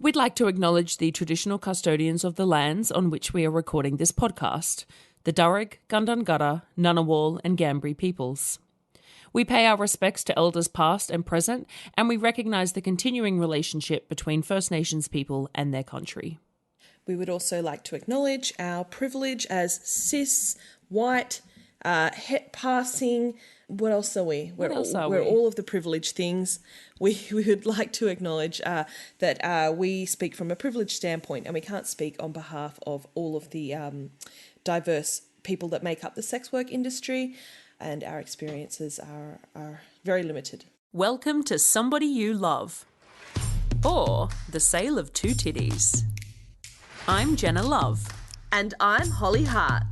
We'd like to acknowledge the traditional custodians of the lands on which we are recording this podcast, the Darug, Gundungurra, Ngunnawal and Ngambri peoples. We pay our respects to elders past and present, and we recognise the continuing relationship between First Nations people and their country. We would also like to acknowledge our privilege as cis, white, het passing. What else are we? We're all of the privileged things. We would like to acknowledge that we speak from a privileged standpoint, and we can't speak on behalf of all of the diverse people that make up the sex work industry, and our experiences are very limited. Welcome to Somebody You Love, or The Sale of Two Titties. I'm Jenna Love. And I'm Holly Hart.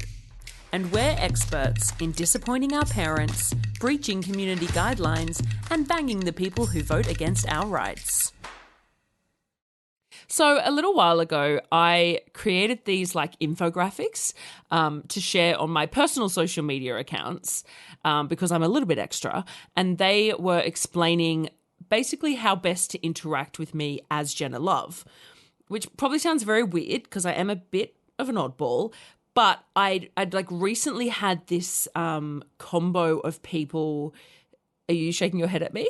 And we're experts in disappointing our parents, breaching community guidelines, and banging the people who vote against our rights. So a little while ago, I created these infographics to share on my personal social media accounts because I'm a little bit extra, and they were explaining basically how best to interact with me as Jenna Love, which probably sounds very weird because I am a bit of an oddball. But I'd recently had this combo of people. Are you shaking your head at me?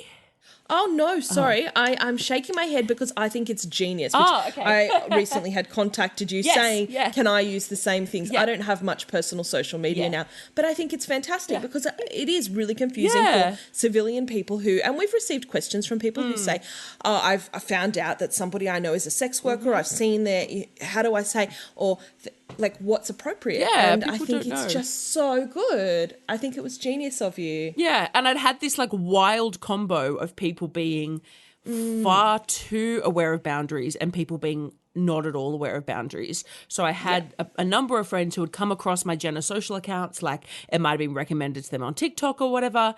Oh, no, sorry. Oh. I'm shaking my head because I think it's genius. Which okay. I recently had contacted you saying, can I use the same things? Yeah. I don't have much personal social media now, but I think it's fantastic because it is really confusing for civilian people who, and we've received questions from people who say, I found out that somebody I know is a sex worker. I've seen their, how do I say, or what's appropriate. Yeah, and I think it's just so good. I think it was genius of you. Yeah, and I'd had this wild combo of people being far too aware of boundaries and people being not at all aware of boundaries. So I had a number of friends who had come across my Jenna social accounts, it might have been recommended to them on TikTok or whatever,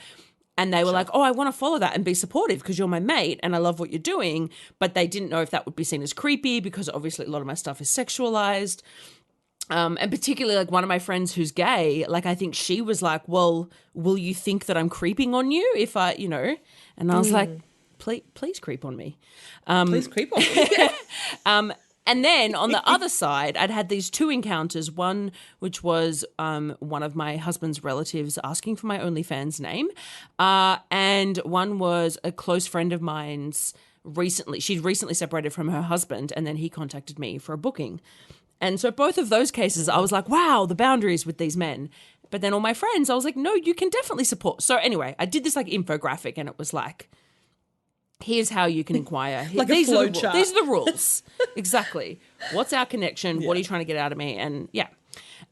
and they were like, I want to follow that and be supportive because you're my mate and I love what you're doing, but they didn't know if that would be seen as creepy because obviously a lot of my stuff is sexualized. And particularly one of my friends who's gay, I think she was like, well, will you think that I'm creeping on you if I, and I was like, please creep on me. Please creep on me. And then on the other side, I'd had these two encounters, one which was one of my husband's relatives asking for my OnlyFans name, and one was a close friend of mine's she'd recently separated from her husband, and then he contacted me for a booking. And so both of those cases, I was like, wow, the boundaries with these men. But then all my friends, I was like, no, you can definitely support. So anyway, I did this infographic, and it was here's how you can inquire. These a flow chart. These are the rules. Exactly. What's our connection? Yeah. What are you trying to get out of me? And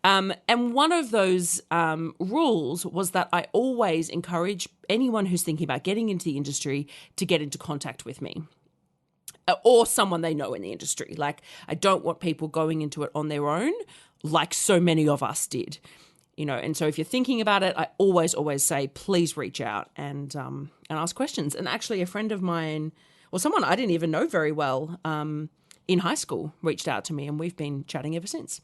and one of those rules was that I always encourage anyone who's thinking about getting into the industry to get into contact with me. Or someone they know in the industry. I don't want people going into it on their own like so many of us did, And so if you're thinking about it, I always say, please reach out and ask questions. And actually a friend of mine, or someone I didn't even know very well in high school, reached out to me, and we've been chatting ever since.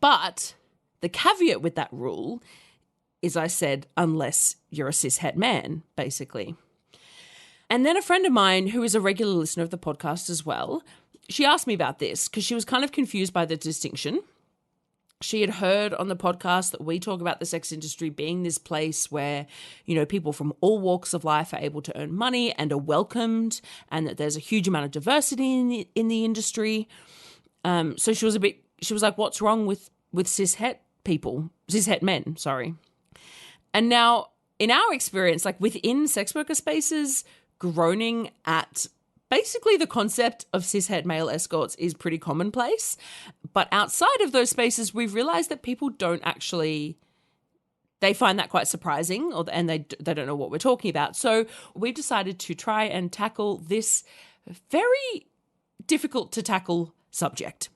But the caveat with that rule is I said, unless you're a cishet man, basically. And then a friend of mine who is a regular listener of the podcast as well, she asked me about this because she was kind of confused by the distinction. She had heard on the podcast that we talk about the sex industry being this place where, people from all walks of life are able to earn money and are welcomed, and that there's a huge amount of diversity in the industry. So she was like, what's wrong with cishet men, sorry. And now in our experience, within sex worker spaces, groaning at basically the concept of cishet male escorts is pretty commonplace. But outside of those spaces, we've realized that people don't actually, they find that quite surprising, and they don't know what we're talking about. So we've decided to try and tackle this very difficult to tackle subject.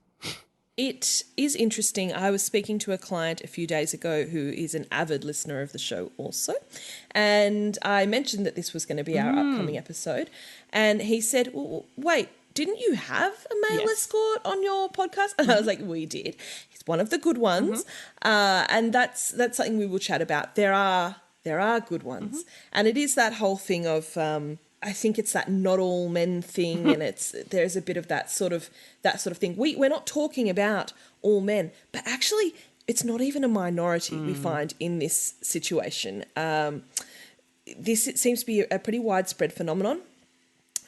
It is interesting. I was speaking to a client a few days ago who is an avid listener of the show also, and I mentioned that this was going to be our upcoming episode, and he said, well, wait, didn't you have a male escort on your podcast? And I was like, we did. He's one of the good ones, and that's something we will chat about. There are good ones, and it is that whole thing of I think it's that not all men thing, and there's a bit of that sort of thing. We're not talking about all men, but actually it's not even a minority we find in this situation. It seems to be a pretty widespread phenomenon,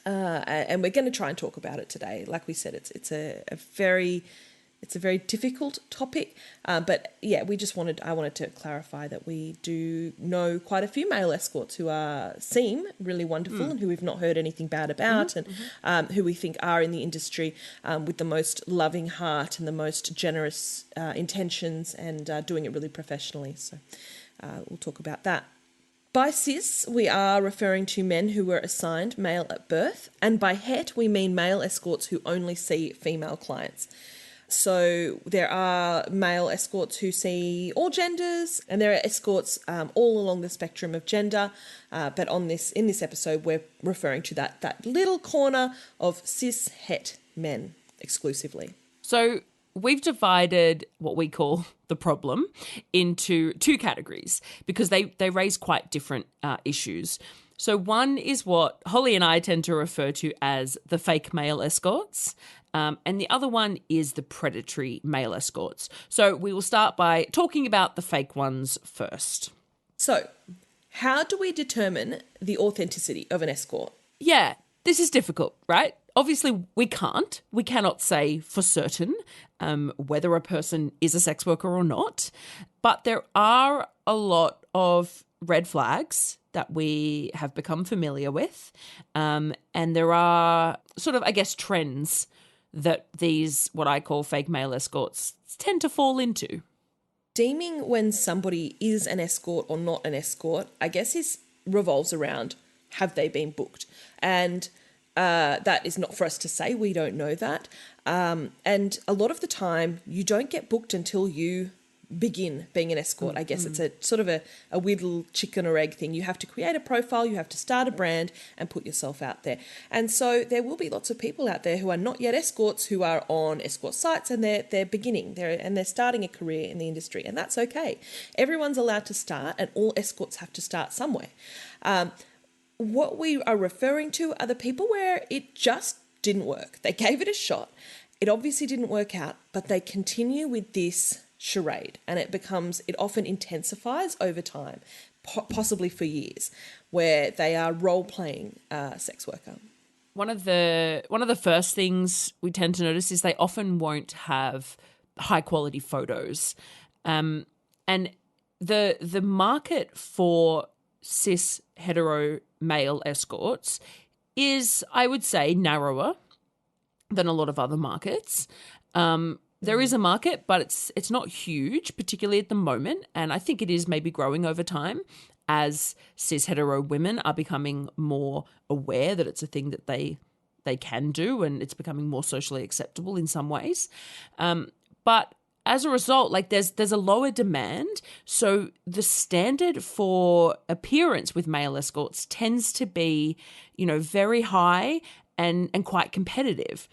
and we're going to try and talk about it today. Like we said, it's a very difficult topic, but yeah, I wanted to clarify that we do know quite a few male escorts who seem really wonderful and who we've not heard anything bad about, and who we think are in the industry with the most loving heart and the most generous intentions, and doing it really professionally. So we'll talk about that. By cis, we are referring to men who were assigned male at birth, and by het, we mean male escorts who only see female clients. So there are male escorts who see all genders, and there are escorts all along the spectrum of gender. But in this episode, we're referring to that little corner of cis het men exclusively. So we've divided what we call the problem into two categories because they raise quite different issues. So one is what Holly and I tend to refer to as the fake male escorts, and the other one is the predatory male escorts. So we will start by talking about the fake ones first. So how do we determine the authenticity of an escort? Yeah, this is difficult, right? Obviously, we cannot say for certain whether a person is a sex worker or not, but there are a lot of red flags that we have become familiar with, and there are sort of, I guess, trends that these, what I call fake male escorts, tend to fall into. Deeming when somebody is an escort or not an escort, I guess, revolves around, have they been booked? And that is not for us to say. We don't know that. And a lot of the time, you don't get booked until you begin being an escort. I guess it's a sort of a weird little chicken or egg thing. You have to create a profile, you have to start a brand and put yourself out there. And so there will be lots of people out there who are not yet escorts who are on escort sites, and they're beginning, they're starting a career in the industry, and that's okay. Everyone's allowed to start, and all escorts have to start somewhere. What we are referring to are the people where it just didn't work. They gave it a shot. It obviously didn't work out, but they continue with this charade, and it often intensifies over time, possibly for years, where they are role-playing sex worker. One of the first things we tend to notice is they often won't have high-quality photos. And the market for cis hetero male escorts is, I would say, narrower than a lot of other markets. There is a market, but it's not huge, particularly at the moment, and I think it is maybe growing over time as cis hetero women are becoming more aware that it's a thing that they can do, and it's becoming more socially acceptable in some ways. But as a result, like there's a lower demand, so the standard for appearance with male escorts tends to be, very high and quite competitive.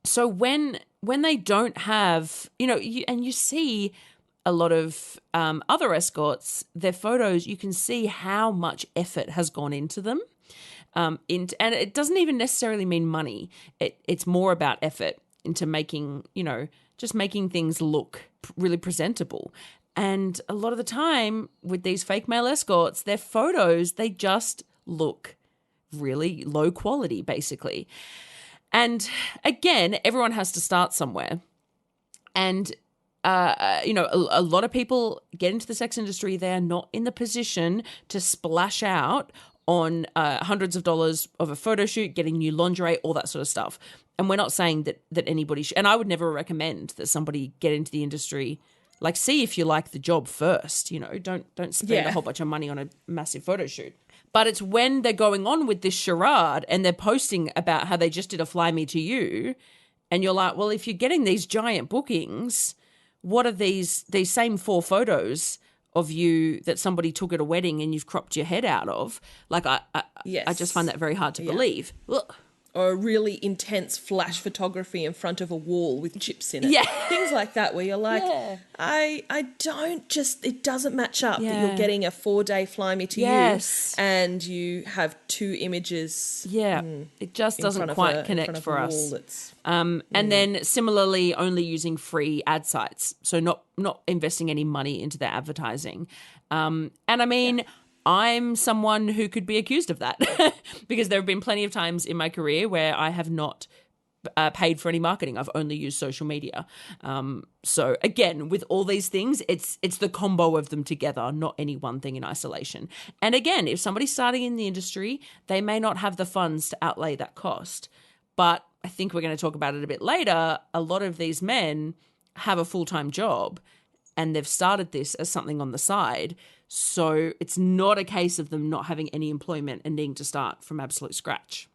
So when they don't have, you see a lot of other escorts, their photos, you can see how much effort has gone into them. And it doesn't even necessarily mean money. It's more about effort into making, just making things look really presentable. And a lot of the time with these fake male escorts, their photos, they just look really low quality, basically. And again, everyone has to start somewhere. And, a lot of people get into the sex industry. They're not in the position to splash out on hundreds of dollars of a photo shoot, getting new lingerie, all that sort of stuff. And we're not saying that anybody should. And I would never recommend that somebody get into the industry. Like, see if you like the job first. Don't spend a whole bunch of money on a massive photo shoot. But it's when they're going on with this charade and they're posting about how they just did a fly me to you, and you're like, well, if you're getting these giant bookings, what are these same 4 photos of you that somebody took at a wedding and you've cropped your head out of? Like, I just find that very hard to believe. Ugh. or a really intense flash photography in front of a wall with chips in it. Yeah. Things like that where you're like, it doesn't match up that you're getting a 4-day fly me to you and you have 2 images. Yeah, it just doesn't quite connect for us. And then similarly, only using free ad sites. So not investing any money into their advertising. And I mean... I'm someone who could be accused of that because there have been plenty of times in my career where I have not paid for any marketing. I've only used social media. So again, with all these things, it's the combo of them together, not any one thing in isolation. And again, if somebody's starting in the industry, they may not have the funds to outlay that cost. But I think we're going to talk about it a bit later. A lot of these men have a full-time job and they've started this as something on the side. So it's not a case of them not having any employment and needing to start from absolute scratch.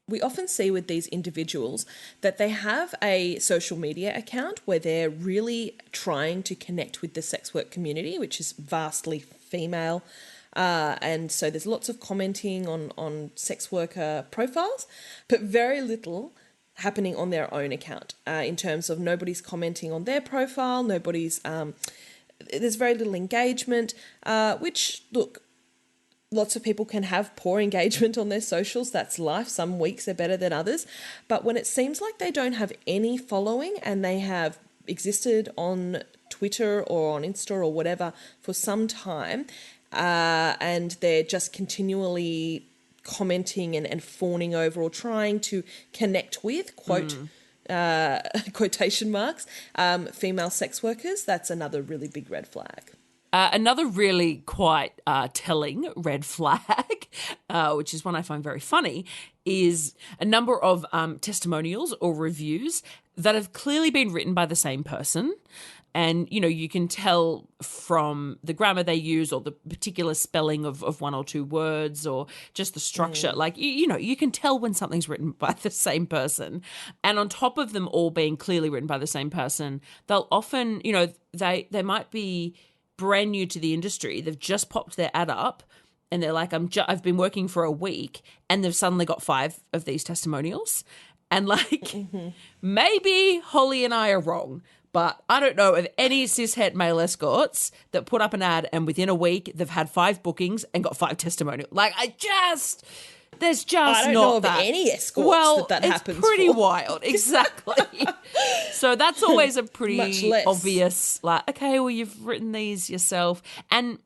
We often see with these individuals that they have a social media account where they're really trying to connect with the sex work community, which is vastly female. And so there's lots of commenting on sex worker profiles, but very little happening on their own account in terms of nobody's commenting on their profile, there's very little engagement, which, look, lots of people can have poor engagement on their socials. That's life. Some weeks are better than others. But when it seems like they don't have any following and they have existed on Twitter or on Insta or whatever for some time, and they're just continually commenting and fawning over or trying to connect with, quotation marks, female sex workers, that's another really big red flag. Another really quite telling red flag, which is one I find very funny, is a number of testimonials or reviews that have clearly been written by the same person. And, you know, you can tell from the grammar they use or the particular spelling of one or two words or just the structure. Like, you know, you can tell when something's written by the same person. And on top of them all being clearly written by the same person, they'll often, you know, they might be brand new to the industry. They've just popped their ad up and they're like, I've been working for a week, and they've suddenly got 5 of these testimonials. And like, maybe Holly and I are wrong, but I don't know of any cishet male escorts that put up an ad and within a week they've had 5 bookings and got 5 testimonials. Like, there's just I don't know of any escorts that happens. It's pretty wild. Exactly. So that's always a pretty obvious, like, okay, well, you've written these yourself. And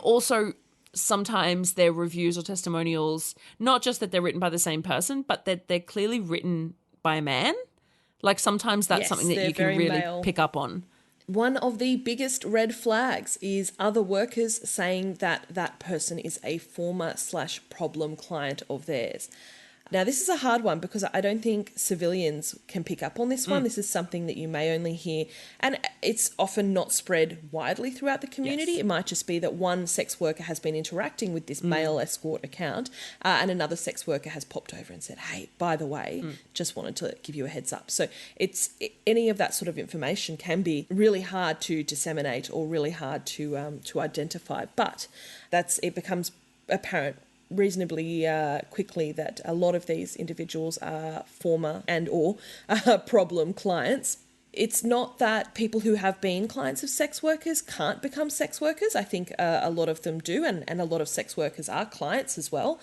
also sometimes their reviews or testimonials, not just that they're written by the same person, but that they're clearly written by a man. Like, sometimes that's something that you can really pick up on. One of the biggest red flags is other workers saying that that person is a former/problem client of theirs. Now, this is a hard one because I don't think civilians can pick up on this one. This is something that you may only hear, and it's often not spread widely throughout the community. Yes. It might just be that one sex worker has been interacting with this male escort account, and another sex worker has popped over and said, hey, by the way, just wanted to give you a heads up. So any of that sort of information can be really hard to disseminate or really hard to identify, but it becomes apparent reasonably quickly that a lot of these individuals are former and or problem clients. It's not that people who have been clients of sex workers can't become sex workers. I think a lot of them do, and a lot of sex workers are clients as well.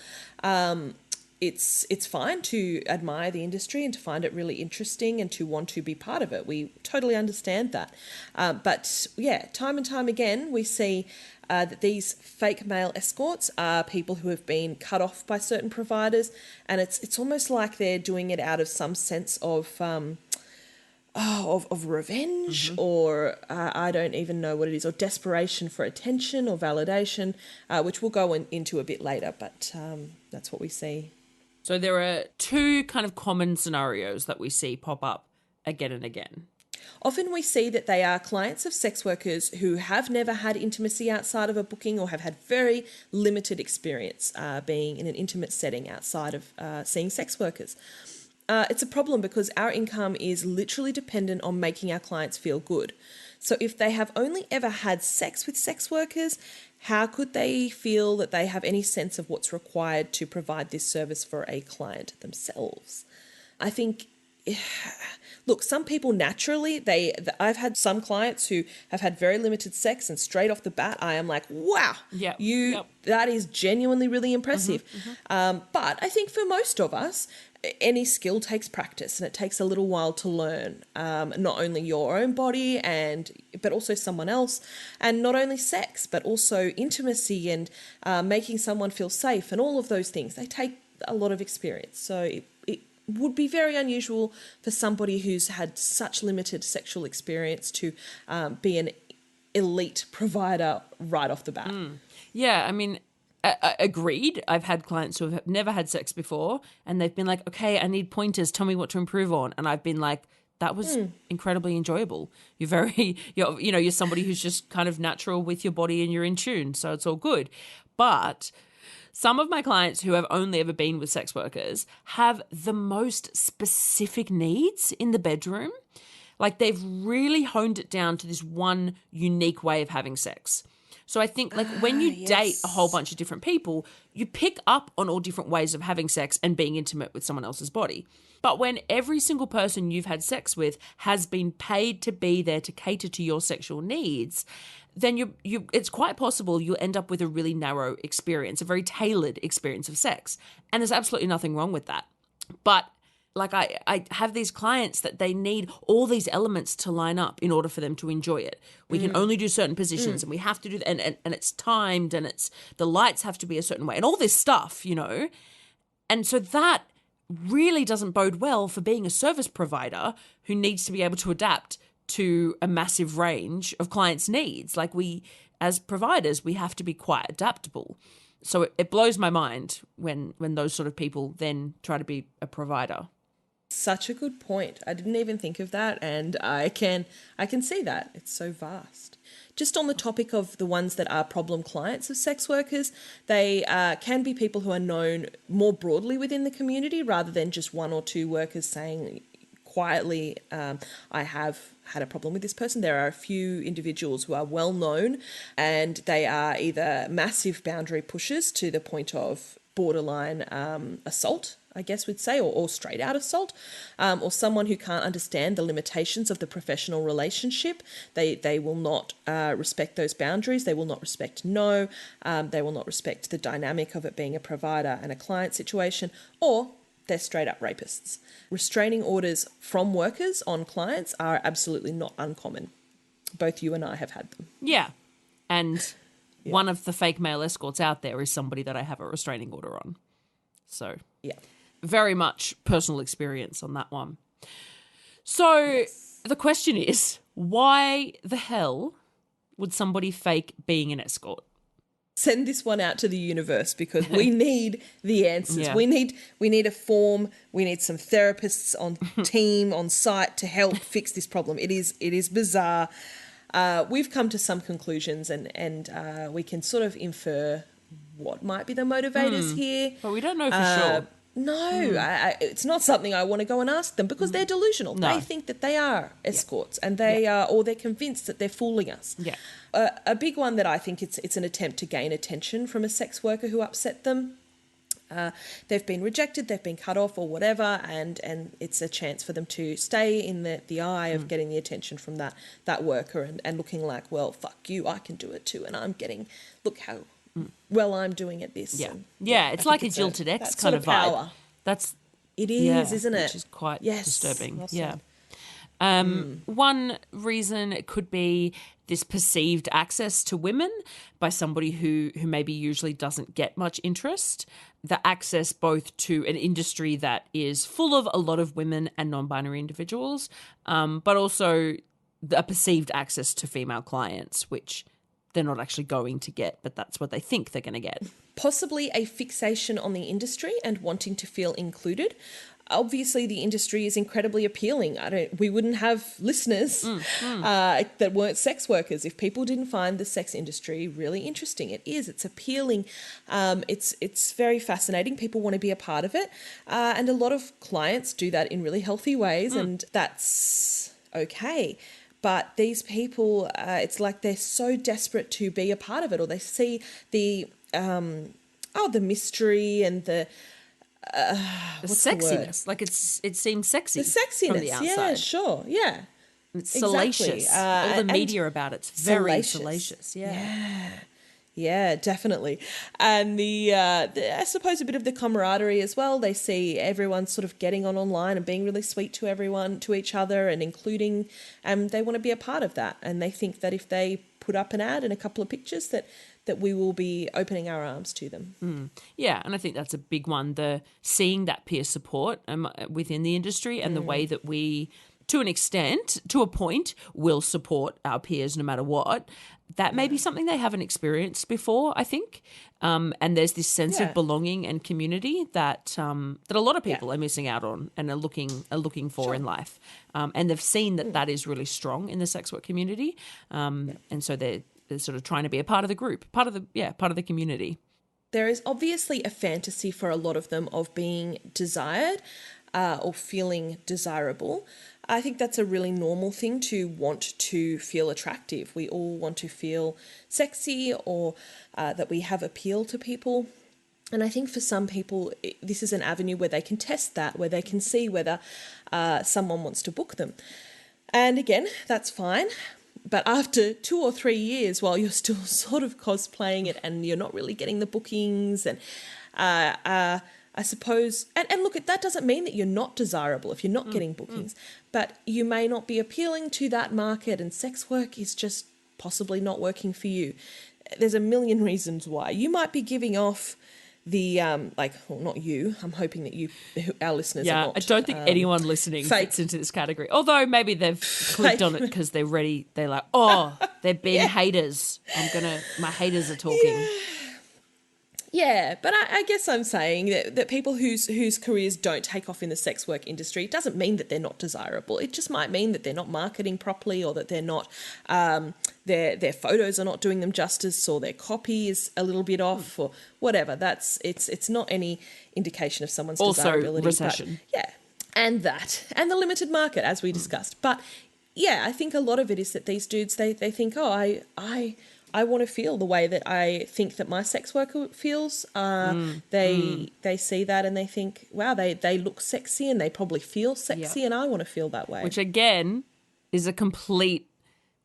It's fine to admire the industry and to find it really interesting and to want to be part of it. We totally understand that. But yeah, time and time again, we see that these fake male escorts are people who have been cut off by certain providers, and it's almost like they're doing it out of some sense of revenge, or I don't even know what it is, or desperation for attention or validation, which we'll go into a bit later, but that's what we see. So there are 2 kind of common scenarios that we see pop up again and again. Often we see that they are clients of sex workers who have never had intimacy outside of a booking or have had very limited experience being in an intimate setting outside of seeing sex workers. It's a problem because our income is literally dependent on making our clients feel good. So if they have only ever had sex with sex workers, how could they feel that they have any sense of what's required to provide this service for a client themselves? I think, look, some people naturally, I've had some clients who have had very limited sex, and straight off the bat, I am like, wow, that is genuinely really impressive. But I think for most of us, any skill takes practice, and it takes a little while to learn, not only your own body but also someone else, and not only sex, but also intimacy and making someone feel safe, and all of those things. They take a lot of experience. So it would be very unusual for somebody who's had such limited sexual experience to be an elite provider right off the bat. Yeah, I mean, agreed. I've had clients who have never had sex before, and they've been like, okay, I need pointers. Tell me what to improve on. And I've been like, that was incredibly enjoyable. You're somebody who's just kind of natural with your body and you're in tune. So it's all good. But some of my clients who have only ever been with sex workers have the most specific needs in the bedroom. Like they've really honed it down to this one unique way of having sex. So I think like when you date a whole bunch of different people, you pick up on all different ways of having sex and being intimate with someone else's body. But when every single person you've had sex with has been paid to be there to cater to your sexual needs, then it's quite possible you'll end up with a really narrow experience, a very tailored experience of sex. And there's absolutely nothing wrong with that. But like I have these clients that they need all these elements to line up in order for them to enjoy it. We can only do certain positions and we have to do and it's timed and the lights have to be a certain way and all this stuff, And so that really doesn't bode well for being a service provider who needs to be able to adapt to a massive range of clients' needs. Like we, as providers, we have to be quite adaptable. So it blows my mind when those sort of people then try to be a provider. Such a good point. I didn't even think of that, and I can see that. It's so vast. Just on the topic of the ones that are problem clients of sex workers, they can be people who are known more broadly within the community rather than just one or two workers saying quietly, I have had a problem with this person. There are a few individuals who are well known and they are either massive boundary pushers to the point of borderline assault, I guess we'd say, or straight out assault, or someone who can't understand the limitations of the professional relationship. They will not respect those boundaries. They will not respect no. They will not respect the dynamic of it being a provider and a client situation, or they're straight up rapists. Restraining orders from workers on clients are absolutely not uncommon. Both you and I have had them. Yeah. And one of the fake male escorts out there is somebody that I have a restraining order on. So, very much personal experience on that one. So, the question is, why the hell would somebody fake being an escort? Send this one out to the universe because we need the answers. Yeah. We need a form. We need some therapists on team on site to help fix this problem. It is bizarre. We've come to some conclusions and we can sort of infer what might be the motivators here. But we don't know for sure. No, it's not something I want to go and ask them because they're delusional. No. They think that they are escorts and they are, or they're convinced that they're fooling us. Yeah. A big one that I think it's an attempt to gain attention from a sex worker who upset them. They've been rejected, they've been cut off or whatever, and it's a chance for them to stay in the eye of getting the attention from that worker and looking like, well, fuck you, I can do it too, and I'm getting, look how well I'm doing at this. Yeah, it's like a jilted ex kind of vibe. It is, isn't it? Which is quite disturbing. Awesome. Yeah. One reason it could be this perceived access to women by somebody who maybe usually doesn't get much interest, the access both to an industry that is full of a lot of women and non-binary individuals, but also a perceived access to female clients, which they're not actually going to get, but that's what they think they're going to get. Possibly a fixation on the industry and wanting to feel included. Obviously, the industry is incredibly appealing. We wouldn't have listeners that weren't sex workers if people didn't find the sex industry really interesting. It is. It's appealing. It's very fascinating. People want to be a part of it. And a lot of clients do that in really healthy ways, and that's okay. But these people, it's like they're so desperate to be a part of it, or they see the mystery and the sexiness. Like it seems sexy. The sexiness, from the outside. Yeah, sure, yeah. It's salacious. All the media about it's very salacious. Yeah, definitely. And I suppose a bit of the camaraderie as well. They see everyone sort of getting on online and being really sweet to each other and including, and they want to be a part of that. And they think that if they put up an ad and a couple of pictures that we will be opening our arms to them. Yeah, and I think that's a big one, the seeing that peer support within the industry and the way that we, to an extent, to a point, will support our peers no matter what. That may be something they haven't experienced before, I think. And there's this sense of belonging and community that a lot of people are missing out on and are looking for in life. And they've seen that is really strong in the sex work community. And so they're sort of trying to be a part of the group, part of the community. There is obviously a fantasy for a lot of them of being desired or feeling desirable. I think that's a really normal thing to want to feel attractive. We all want to feel sexy or that we have appeal to people. And I think for some people, this is an avenue where they can test that, where they can see whether someone wants to book them. And again, that's fine. But after 2 or 3 years, while you're still sort of cosplaying it and you're not really getting the bookings and I suppose, and look, that doesn't mean that you're not desirable if you're not getting bookings, but you may not be appealing to that market and sex work is just possibly not working for you. There's a million reasons why. You might be giving off the, not you, I'm hoping that our listeners are not. I don't think anyone listening fits into this category, although maybe they've clicked on it because they're ready, they're like, they're being haters. My haters are talking. Yeah, but I guess I'm saying that people whose careers don't take off in the sex work industry, it doesn't mean that they're not desirable. It just might mean that they're not marketing properly or that they're not, their photos are not doing them justice or their copy is a little bit off or whatever. It's not any indication of someone's desirability. Also recession. And the limited market, as we discussed. But yeah, I think a lot of it is that these dudes, they think, I want to feel the way that I think that my sex worker feels. They see that and they think, wow, they look sexy and they probably feel sexy and I want to feel that way. Which again is a complete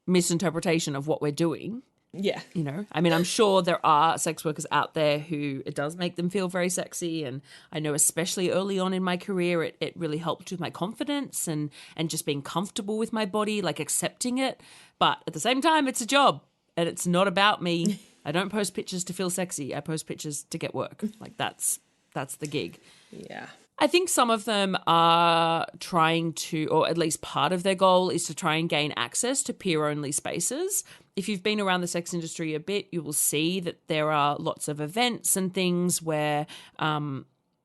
misinterpretation of what we're doing. Yeah. You know, I mean, I'm sure there are sex workers out there who it does make them feel very sexy. And I know especially early on in my career, it really helped with my confidence and just being comfortable with my body, like accepting it. But at the same time, it's a job. And it's not about me. I don't post pictures to feel sexy. I post pictures to get work. Like that's the gig. Yeah. I think some of them are trying to, or at least part of their goal is to try and gain access to peer-only spaces. If you've been around the sex industry a bit, you will see that there are lots of events and things where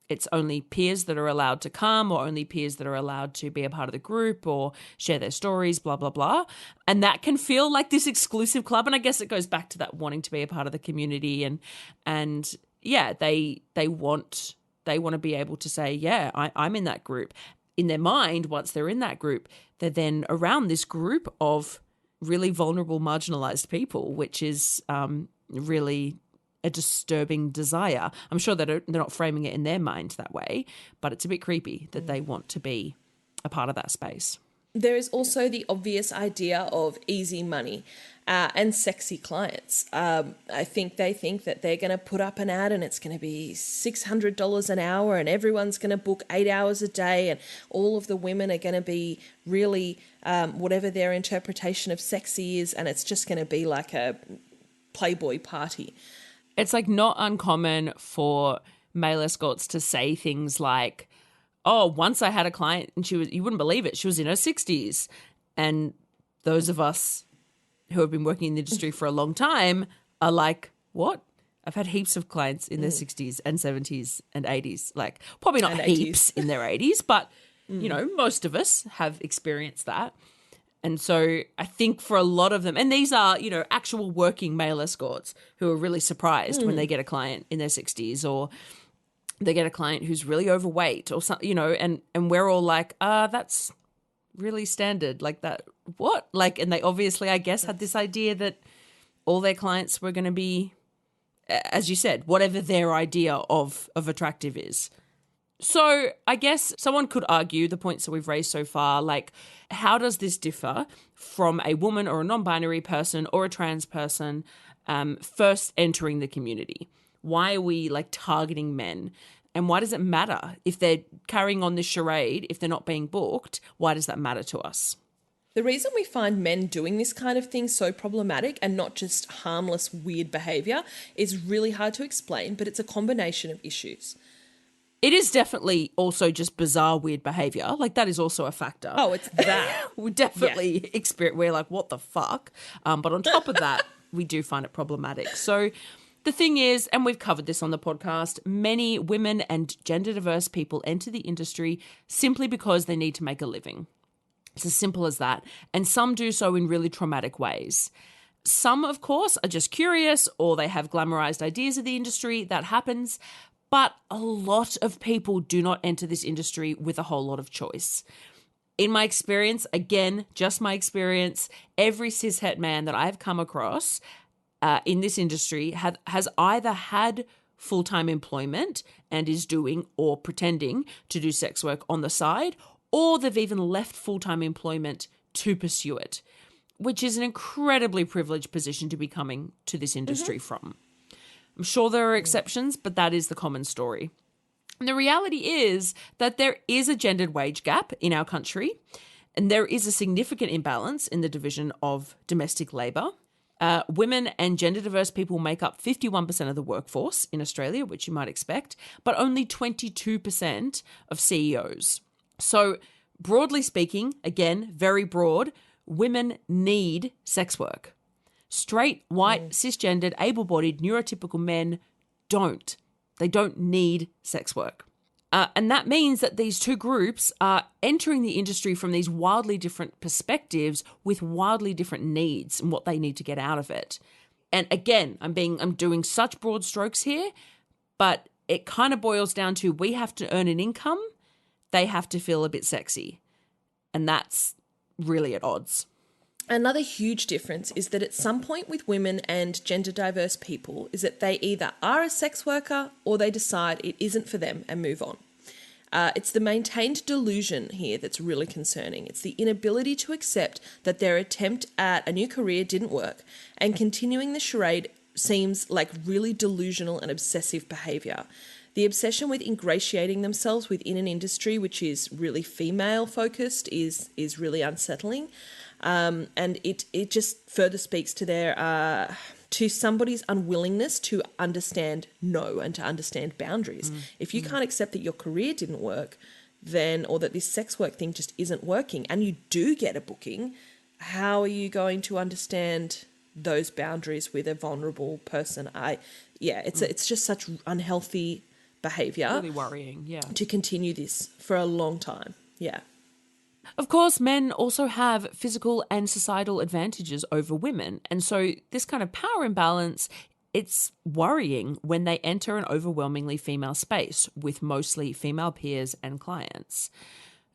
it's only peers that are allowed to come or only peers that are allowed to be a part of the group or share their stories, blah, blah, blah. And that can feel like this exclusive club. And I guess it goes back to that wanting to be a part of the community. And yeah, they want to be able to say, yeah, I'm in that group. In their mind, once they're in that group, they're then around this group of really vulnerable, marginalized people, which is really a disturbing desire. I'm sure that they're not framing it in their mind that way, but it's a bit creepy that they want to be a part of that space. There is also the obvious idea of easy money and sexy clients. I think they think that they're going to put up an ad and it's going to be $600 an hour and everyone's going to book 8 hours a day and all of the women are going to be really whatever their interpretation of sexy is, and it's just going to be like a Playboy party. It's like not uncommon for male escorts to say things like, oh, once I had a client and you wouldn't believe it, she was in her 60s. And those of us who have been working in the industry for a long time are like, what? I've had heaps of clients in their 60s and 70s and 80s, like probably not heaps in their 80s, but, you know, most of us have experienced that. And so I think for a lot of them, and these are, you know, actual working male escorts who are really surprised when they get a client in their 60s or they get a client who's really overweight or something, you know, and we're all like, that's really standard, like that. What? Like, and they obviously, I guess, had this idea that all their clients were going to be, as you said, whatever their idea of attractive is. So I guess someone could argue the points that we've raised so far, like how does this differ from a woman or a non-binary person or a trans person first entering the community? Why are we like targeting men? And why does it matter if they're carrying on this charade, if they're not being booked? Why does that matter to us? The reason we find men doing this kind of thing so problematic and not just harmless, weird behaviour is really hard to explain, but it's a combination of issues. It is definitely also just bizarre, weird behaviour. Like, that is also a factor. Oh, it's that. We definitely experience, we're like, what the fuck? But on top of that, we do find it problematic. So the thing is, and we've covered this on the podcast, many women and gender diverse people enter the industry simply because they need to make a living. It's as simple as that. And some do so in really traumatic ways. Some, of course, are just curious or they have glamorized ideas of the industry. That happens. But a lot of people do not enter this industry with a whole lot of choice. In my experience, again, just my experience, every cishet man that I've come across in this industry has either had full-time employment and is doing or pretending to do sex work on the side, or they've even left full-time employment to pursue it, which is an incredibly privileged position to be coming to this industry from. I'm sure there are exceptions, but that is the common story. And the reality is that there is a gendered wage gap in our country, and there is a significant imbalance in the division of domestic labour. Women and gender diverse people make up 51% of the workforce in Australia, which you might expect, but only 22% of CEOs. So broadly speaking, again, very broad, women need sex work. Straight, white, cisgendered, able-bodied, neurotypical men don't. They don't need sex work. And that means that these two groups are entering the industry from these wildly different perspectives with wildly different needs and what they need to get out of it. And again, I'm doing such broad strokes here, but it kind of boils down to we have to earn an income, they have to feel a bit sexy. And that's really at odds. Another huge difference is that at some point with women and gender diverse people is that they either are a sex worker or they decide it isn't for them and move on. It's the maintained delusion here that's really concerning. It's the inability to accept that their attempt at a new career didn't work, and continuing the charade seems like really delusional and obsessive behaviour. The obsession with ingratiating themselves within an industry which is really female focused is really unsettling. And it just further speaks to their to somebody's unwillingness to understand no and to understand boundaries. If you can't accept that your career didn't work, then or that this sex work thing just isn't working, and you do get a booking, how are you going to understand those boundaries with a vulnerable person? It's just such unhealthy behaviour. Really worrying, yeah. To continue this for a long time, yeah. Of course, men also have physical and societal advantages over women. And so this kind of power imbalance, it's worrying when they enter an overwhelmingly female space with mostly female peers and clients.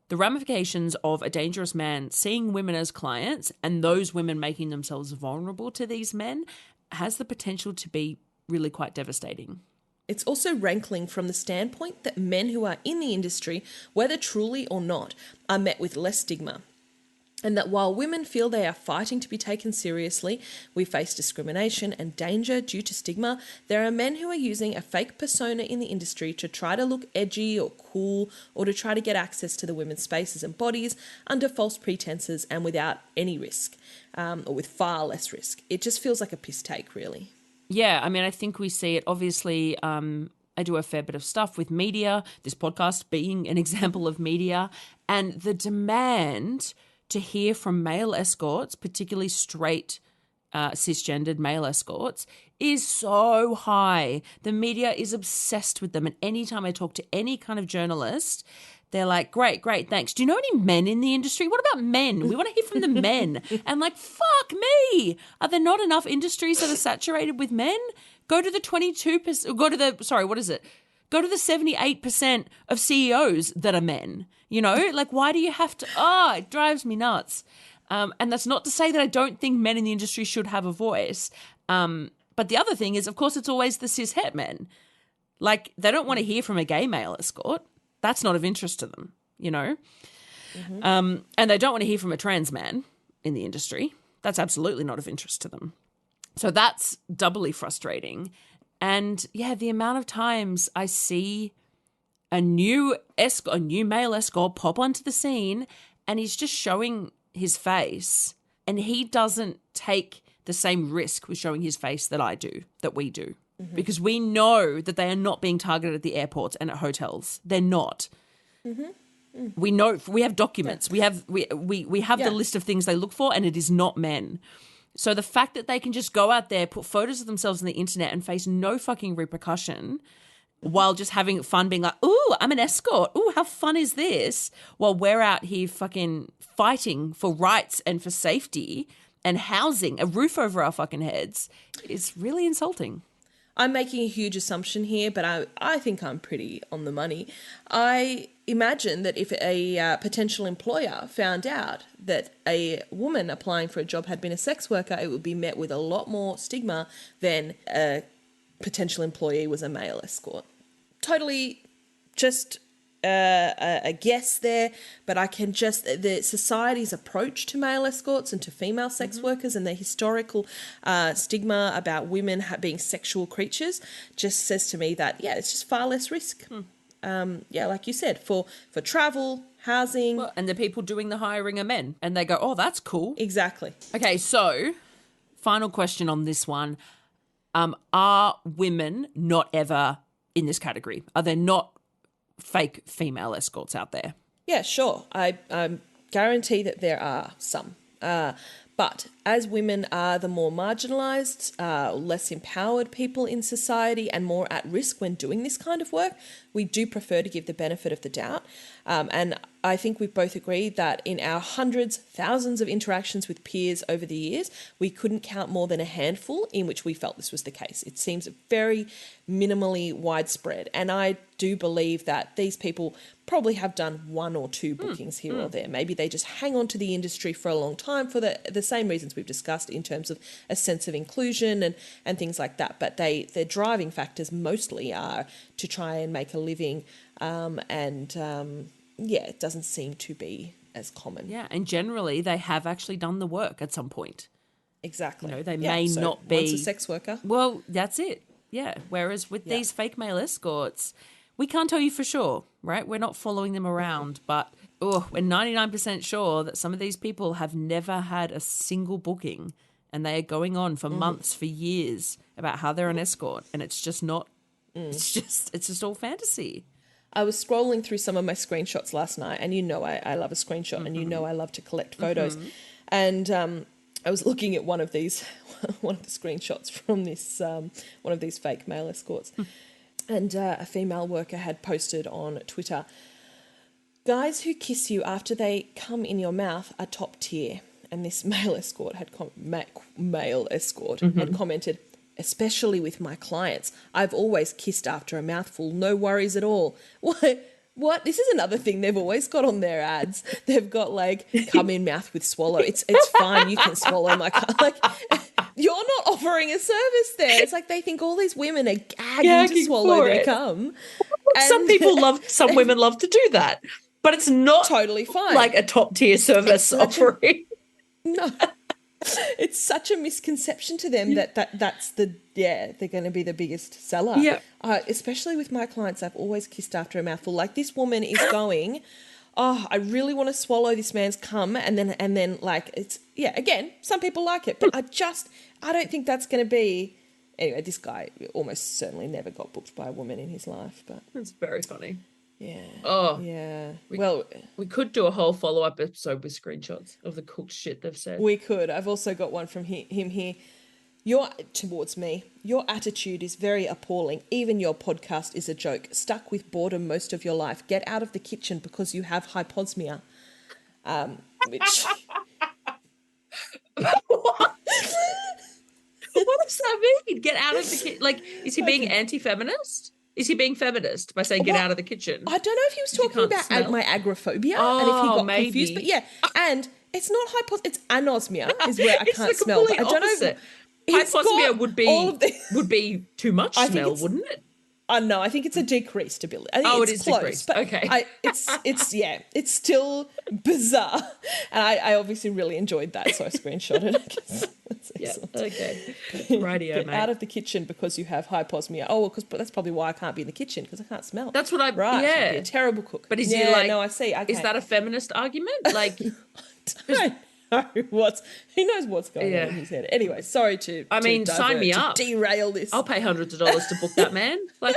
The ramifications of a dangerous man seeing women as clients and those women making themselves vulnerable to these men has the potential to be really quite devastating. It's also rankling from the standpoint that men who are in the industry, whether truly or not, are met with less stigma. And that while women feel they are fighting to be taken seriously, we face discrimination and danger due to stigma, there are men who are using a fake persona in the industry to try to look edgy or cool, or to try to get access to the women's spaces and bodies under false pretenses and without any risk, or with far less risk. It just feels like a piss take, really. Yeah, I mean, I think we see it. Obviously, I do a fair bit of stuff with media, this podcast being an example of media, and the demand to hear from male escorts, particularly straight cisgendered male escorts is so high. The media is obsessed with them. And anytime I talk to any kind of journalist, they're like, great, thanks. Do you know any men in the industry? What about men? We want to hear from the men. And like, fuck me. Are there not enough industries that are saturated with men? Go to the 22%, go to the 78% of CEOs that are men. You know, like, why do you have to? It drives me nuts. And that's not to say that I don't think men in the industry should have a voice. But the other thing is, of course, it's always the cishet men. Like, they don't want to hear from a gay male escort. That's not of interest to them, you know. Mm-hmm. And they don't want to hear from a trans man in the industry. That's absolutely not of interest to them. So that's doubly frustrating. And, yeah, the amount of times I see a new male escort pop onto the scene and he's just showing his face, and he doesn't take the same risk with showing his face that we do. Mm-hmm. Because we know that they are not being targeted at the airports and at hotels. They're not. Mm-hmm. Mm-hmm. We know, we have documents. Yeah. We have the list of things they look for, and it is not men. So the fact that they can just go out there, put photos of themselves on the internet and face no fucking repercussion while just having fun, being like, ooh, I'm an escort. Ooh, how fun is this? While we're out here fucking fighting for rights and for safety and housing, a roof over our fucking heads, is really insulting. I'm making a huge assumption here, but I think I'm pretty on the money. I imagine that if a potential employer found out that a woman applying for a job had been a sex worker, it would be met with a lot more stigma than a potential employee was a male escort. Totally just a guess there, but I can just, the society's approach to male escorts and to female sex workers and the historical stigma about women being sexual creatures just says to me that, it's just far less risk. Like you said, for travel, housing. Well, and the people doing the hiring are men, and they go, oh, that's cool. Exactly. Okay, so final question on this one. Are women not ever in this category? Are there not fake female escorts out there? Yeah, sure. I guarantee that there are some. But as women are the more marginalised, less empowered people in society and more at risk when doing this kind of work, we do prefer to give the benefit of the doubt. And I think we've both agreed that in our hundreds, thousands of interactions with peers over the years, we couldn't count more than a handful in which we felt this was the case. It seems very minimally widespread. And I do believe that these people probably have done one or two bookings here or there. Maybe they just hang on to the industry for a long time for the same reasons we've discussed in terms of a sense of inclusion and things like that. But their driving factors mostly are to try and make a living it doesn't seem to be as common. Yeah, and generally they have actually done the work at some point. Exactly. You know, they may not be... Once a sex worker. Well, that's it. Yeah, whereas with these fake male escorts, we can't tell you for sure, right? We're not following them around, but we're 99% sure that some of these people have never had a single booking and they are going on for months, for years about how they're an escort, and it's just not... It's just all fantasy. I was scrolling through some of my screenshots last night, and I love a screenshot, and I love to collect photos. And I was looking at one of the screenshots from this one of these fake male escorts, and a female worker had posted on Twitter, "Guys who kiss you after they come in your mouth are top tier." And this male escort had had commented, "Especially with my clients. I've always kissed after a mouthful, no worries at all." What? This is another thing they've always got on their ads. They've got like, come in mouth with swallow. It's fine, you can swallow my like you're not offering a service there. It's like they think all these women are gagging to swallow their cum. Some women love to do that. But it's not totally fine. Like a top tier service offering. No. It's such a misconception to them that's they're going to be the biggest seller. Yeah. Especially with my clients, I've always kissed after a mouthful. Like this woman is going, oh, I really want to swallow this man's cum, and then like it's again, some people like it, but I don't think that's going to be. Anyway, this guy almost certainly never got booked by a woman in his life, but it's very funny. Yeah. Oh, yeah. We could do a whole follow-up episode with screenshots of the cooked shit they've said. We could. I've also got one from him here. Towards me, your attitude is very appalling. Even your podcast is a joke. Stuck with boredom most of your life. Get out of the kitchen because you have hyposmia. Which... What? What does that mean? Get out of the kitchen? Like, is he being anti-feminist? Is he being feminist by saying get out of the kitchen? I don't know if he was talking about my agoraphobia and if he got confused. But yeah, and it's not it's anosmia is where I can't smell. But I don't know. Hyposmia would be too much smell, wouldn't it? No, I think it's a decreased ability. I think it is close, decreased. But okay. It's still bizarre. And I obviously really enjoyed that, so I screenshotted it. Yeah, okay. Rightio, Get mate. out of the kitchen because you have hyposmia. Oh, well, that's probably why I can't be in the kitchen, because I can't smell. That's what Right, yeah. I'd be a terrible cook. But is he like... No, I see. Okay. Is that a feminist argument? Like... Who knows what's going on in his head. Anyway, sorry to sign me up. Derail this. I'll pay hundreds of dollars to book that man. Like,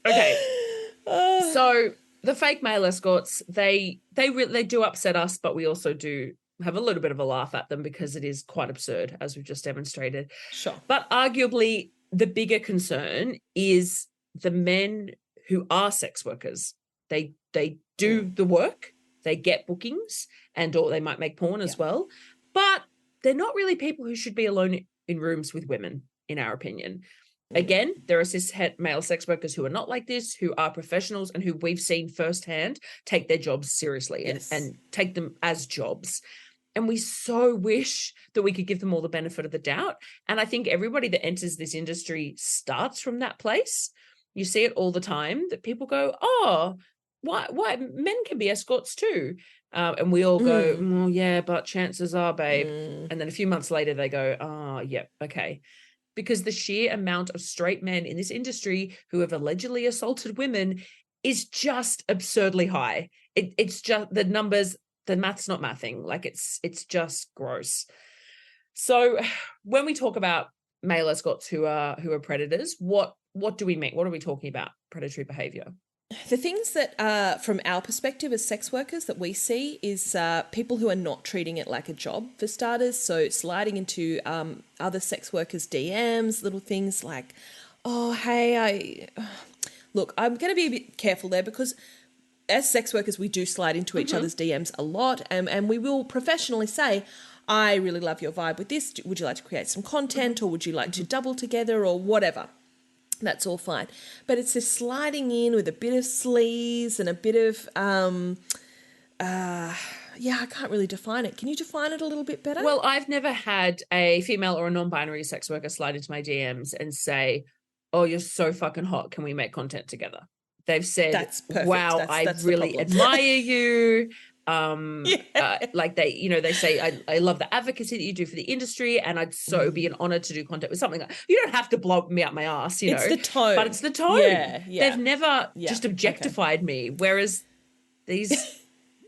okay. So the fake male escorts, they do upset us, but we also do have a little bit of a laugh at them because it is quite absurd, as we've just demonstrated. Sure. But arguably the bigger concern is the men who are sex workers. They do the work. They get bookings or they might make porn as well, but they're not really people who should be alone in rooms with women, in our opinion. Again, there are cishet male sex workers who are not like this, who are professionals and who we've seen firsthand take their jobs seriously and take them as jobs. And we so wish that we could give them all the benefit of the doubt. And I think everybody that enters this industry starts from that place. You see it all the time that people go, oh, why men can be escorts too, and we all go, well, yeah, but chances are, babe. And then a few months later they go, oh, yeah, okay, because the sheer amount of straight men in this industry who have allegedly assaulted women is just absurdly high. It's just the numbers, the math's not mathing. Like it's just gross. So when we talk about male escorts who are predators, what do we mean? What are we talking about? Predatory behavior. The things that, from our perspective as sex workers, that we see is people who are not treating it like a job, for starters. So sliding into other sex workers' DMs, little things like, oh, hey, look, I'm going to be a bit careful there because as sex workers, we do slide into each other's DMs a lot, and we will professionally say, I really love your vibe with this. Would you like to create some content, or would you like to double together, or whatever? That's all fine. But it's this sliding in with a bit of sleaze and a bit of, I can't really define it. Can you define it a little bit better? Well, I've never had a female or a non-binary sex worker slide into my DMs and say, oh, you're so fucking hot. Can we make content together? They've said, that's perfect. Wow, that's I really admire you. Like they say, I love the advocacy that you do for the industry, and I'd so be an honor to do content with something like, you don't have to blow me up my ass, it's the tone. But it's the tone. Yeah. They've never just objectified me. Whereas these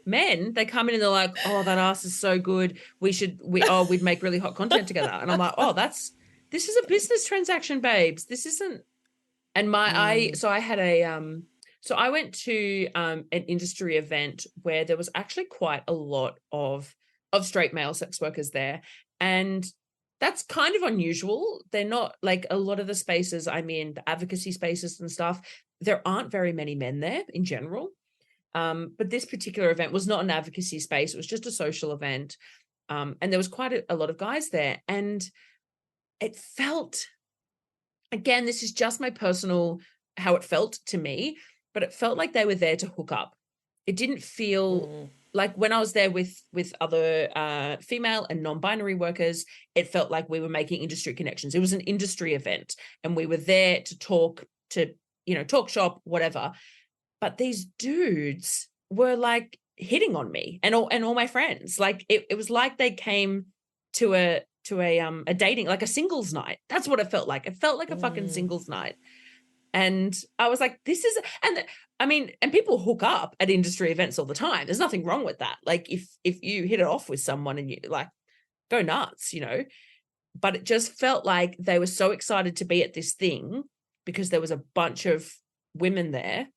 men, they come in and they're like, oh, that ass is so good. We'd make really hot content together. And I'm like, oh, this is a business transaction, babes. This isn't. And I went to an industry event where there was actually quite a lot of straight male sex workers there. And that's kind of unusual. They're not like a lot of the spaces I'm in, the advocacy spaces and stuff, there aren't very many men there in general. But this particular event was not an advocacy space. It was just a social event. And there was quite a lot of guys there. And it felt, again, this is just my personal, how it felt to me, but it felt like they were there to hook up. It didn't feel like when I was there with other female and non-binary workers, it felt like we were making industry connections. It was an industry event and we were there to talk shop, whatever. But these dudes were like hitting on me and all my friends. Like it was like they came to a dating, like a singles night. That's what it felt like. It felt like a fucking singles night. And I was like, and people hook up at industry events all the time. There's nothing wrong with that. Like if you hit it off with someone and you like go nuts, but it just felt like they were so excited to be at this thing because there was a bunch of women there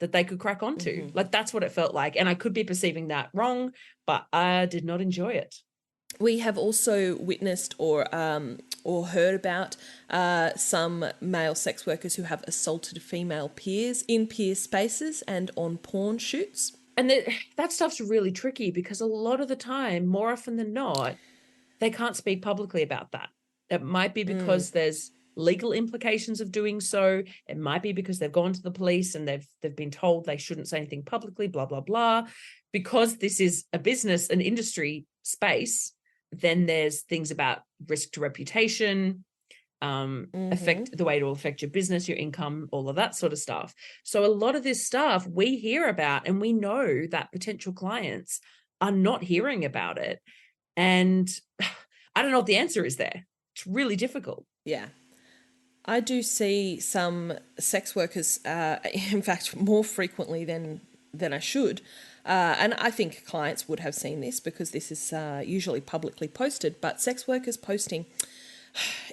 that they could crack onto. Like, that's what it felt like. And I could be perceiving that wrong, but I did not enjoy it. We have also witnessed or heard about some male sex workers who have assaulted female peers in peer spaces and on porn shoots. And that stuff's really tricky because a lot of the time, more often than not, they can't speak publicly about that. It might be because there's legal implications of doing so. It might be because they've gone to the police and they've been told they shouldn't say anything publicly, blah, blah, blah. Because this is a business, an industry space, then there's things about risk to reputation, affect the way it will affect your business, your income, all of that sort of stuff. So a lot of this stuff we hear about, and we know that potential clients are not hearing about it. And I don't know what the answer is there. It's really difficult. Yeah. I do see some sex workers, in fact, more frequently than I should. And I think clients would have seen this because this is usually publicly posted, but sex workers posting,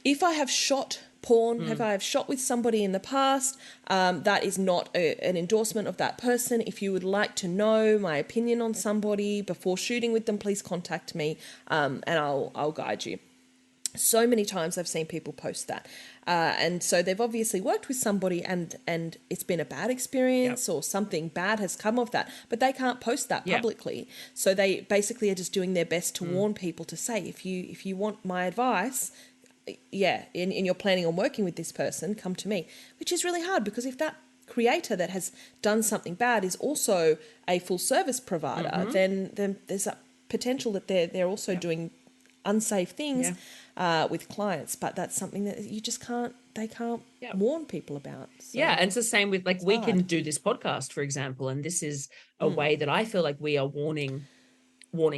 if I have shot porn, if I have shot with somebody in the past, that is not an endorsement of that person. If you would like to know my opinion on somebody before shooting with them, please contact me and I'll guide you. So many times I've seen people post that. And so they've obviously worked with somebody and it's been a bad experience or something bad has come of that, but they can't post that publicly. So they basically are just doing their best to warn people to say, if you want my advice, and you're planning on working with this person, come to me, which is really hard because if that creator that has done something bad is also a full service provider, then there's a potential that they're also doing unsafe things with clients, but that's something that you just can't warn people about. So and it's the same with we can do this podcast, for example, and this is a way that I feel like we are warning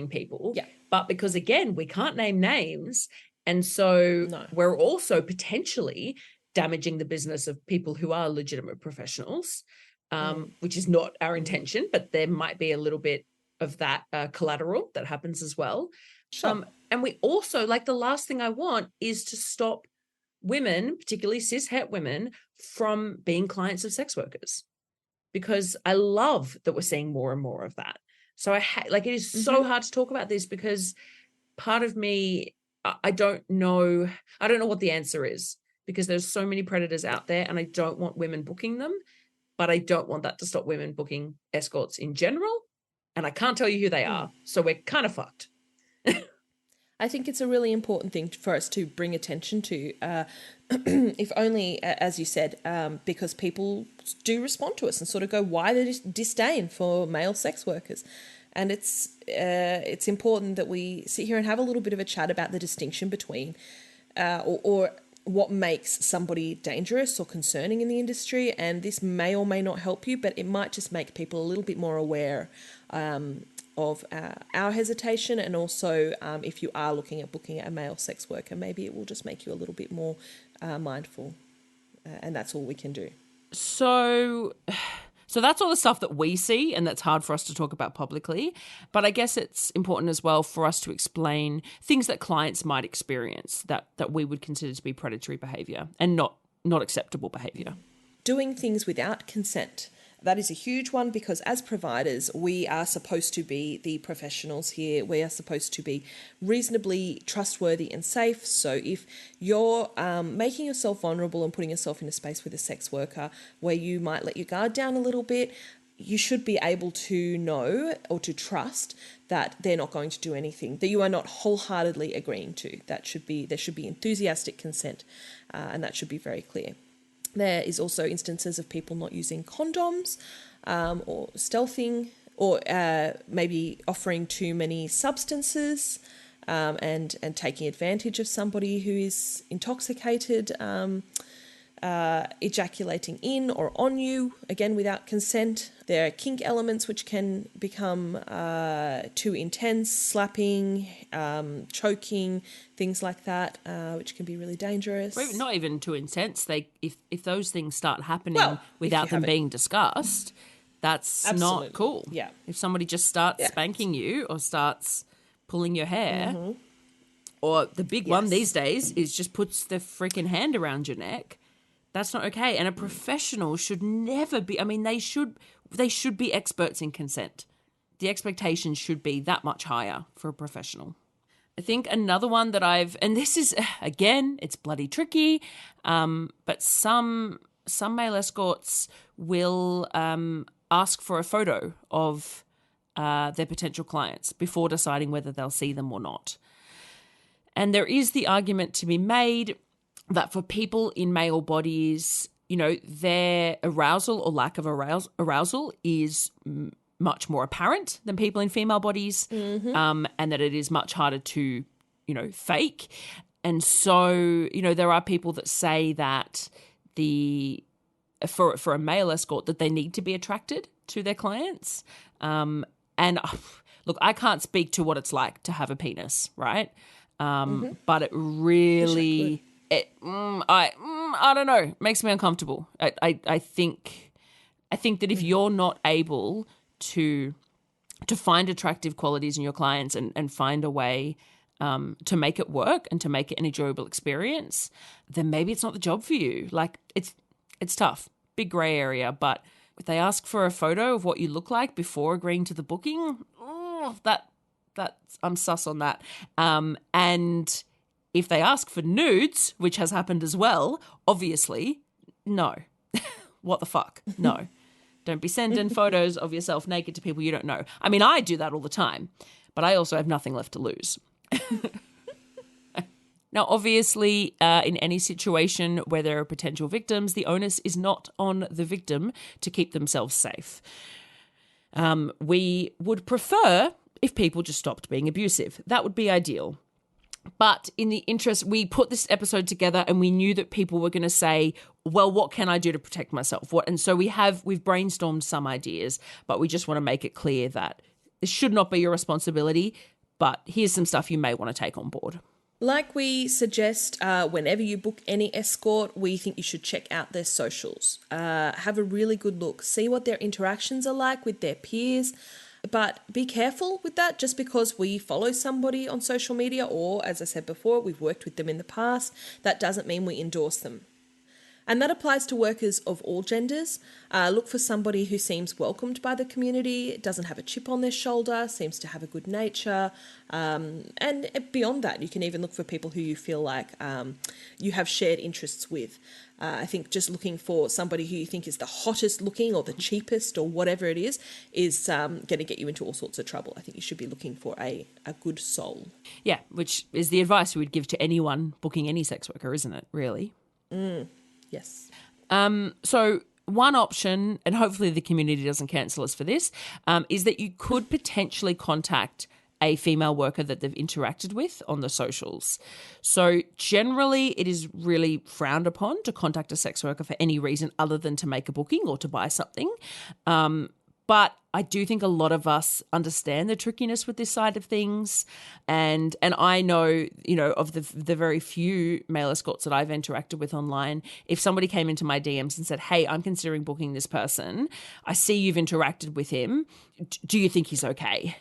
people. But because again, we can't name names, and so we're also potentially damaging the business of people who are legitimate professionals, which is not our intention, but there might be a little bit of that collateral that happens as well. Sure. And we also, the last thing I want is to stop women, particularly cishet women, from being clients of sex workers, because I love that we're seeing more and more of that. So it is so hard to talk about this because part of me, I don't know what the answer is, because there's so many predators out there and I don't want women booking them, but I don't want that to stop women booking escorts in general. And I can't tell you who they are. So we're kind of fucked. I think it's a really important thing for us to bring attention to, if only, as you said, because people do respond to us and sort of go, why the disdain for male sex workers? And it's important that we sit here and have a little bit of a chat about the distinction between or what makes somebody dangerous or concerning in the industry. And this may or may not help you, but it might just make people a little bit more aware of our hesitation, and also if you are looking at booking a male sex worker, maybe it will just make you a little bit more mindful, and that's all we can do. So that's all the stuff that we see, and that's hard for us to talk about publicly. But I guess it's important as well for us to explain things that clients might experience that we would consider to be predatory behaviour and not acceptable behaviour. Doing things without consent. That is a huge one, because as providers, we are supposed to be the professionals here. We are supposed to be reasonably trustworthy and safe. So if you're making yourself vulnerable and putting yourself in a space with a sex worker where you might let your guard down a little bit, you should be able to know or to trust that they're not going to do anything that you are not wholeheartedly agreeing to. There should be enthusiastic consent, and that should be very clear. There is also instances of people not using condoms, or stealthing, or maybe offering too many substances, and taking advantage of somebody who is intoxicated, ejaculating in or on you, again without consent. There are kink elements which can become too intense, slapping, choking, things like that, which can be really dangerous. Well, not even too intense. If those things start happening without them being discussed, that's not cool. Yeah. If somebody just starts spanking you or starts pulling your hair, or the big one these days is just puts the freaking hand around your neck, That's not okay. And a professional should never be, I mean, they should be experts in consent. The expectation should be that much higher for a professional. I think another one that and this is, again, it's bloody tricky, but some male escorts will ask for a photo of their potential clients before deciding whether they'll see them or not. And there is the argument to be made that for people in male bodies, their arousal or lack of arousal is much more apparent than people in female bodies, and that it is much harder to, fake. And so, there are people that say that for a male escort that they need to be attracted to their clients. And look, I can't speak to what it's like to have a penis, right? But it really, I don't know, makes me uncomfortable. I think that if you're not able to find attractive qualities in your clients and find a way to make it work and to make it an enjoyable experience, then maybe it's not the job for you. Like, it's tough, big grey area. But if they ask for a photo of what you look like before agreeing to the booking, I'm sus on that. And if they ask for nudes, which has happened as well, obviously, no. What the fuck? No. Don't be sending photos of yourself naked to people you don't know. I mean, I do that all the time, but I also have nothing left to lose. Now, obviously, in any situation where there are potential victims, the onus is not on the victim to keep themselves safe. We would prefer if people just stopped being abusive. That would be ideal. But in the interest, we put this episode together and we knew that people were going to say, well, what can I do to protect myself? And so we've brainstormed some ideas, but we just want to make it clear that this should not be your responsibility, but here's some stuff you may want to take on board. Like we suggest, whenever you book any escort, we think you should check out their socials. Have a really good look. See what their interactions are like with their peers. But be careful with that. Just because we follow somebody on social media or, as I said before, we've worked with them in the past, that doesn't mean we endorse them. And that applies to workers of all genders. Look for somebody who seems welcomed by the community, doesn't have a chip on their shoulder, seems to have a good nature. And beyond that, you can even look for people who you feel like you have shared interests with. I think just looking for somebody who you think is the hottest looking or the cheapest or whatever it is going to get you into all sorts of trouble. I think you should be looking for a good soul. Yeah, which is the advice we would give to anyone booking any sex worker, isn't it, really? Yes. So one option, and hopefully the community doesn't cancel us for this, is that you could potentially contact a female worker that they've interacted with on the socials. So generally it is really frowned upon to contact a sex worker for any reason other than to make a booking or to buy something. But I do think a lot of us understand the trickiness with this side of things. And I know, of the very few male escorts that I've interacted with online, if somebody came into my DMs and said, hey, I'm considering booking this person, I see you've interacted with him. Do you think he's okay?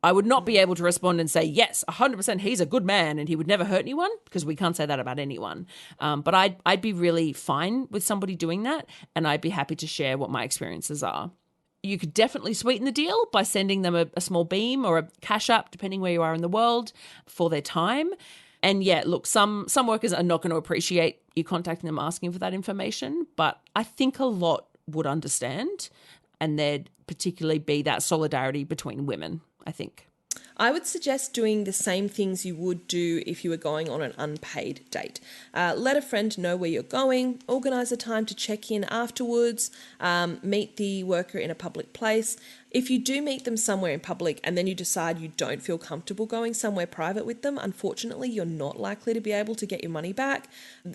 I would not be able to respond and say, yes, 100% he's a good man and he would never hurt anyone, because we can't say that about anyone. But I'd be really fine with somebody doing that, and I'd be happy to share what my experiences are. You could definitely sweeten the deal by sending them a small beam or a cash app, depending where you are in the world, for their time. And yeah, look, some workers are not going to appreciate you contacting them asking for that information, but I think a lot would understand, and there'd particularly be that solidarity between women, I think. I would suggest doing the same things you would do if you were going on an unpaid date. Let a friend know where you're going, organise a time to check in afterwards, meet the worker in a public place. If you do meet them somewhere in public and then you decide you don't feel comfortable going somewhere private with them, unfortunately, you're not likely to be able to get your money back.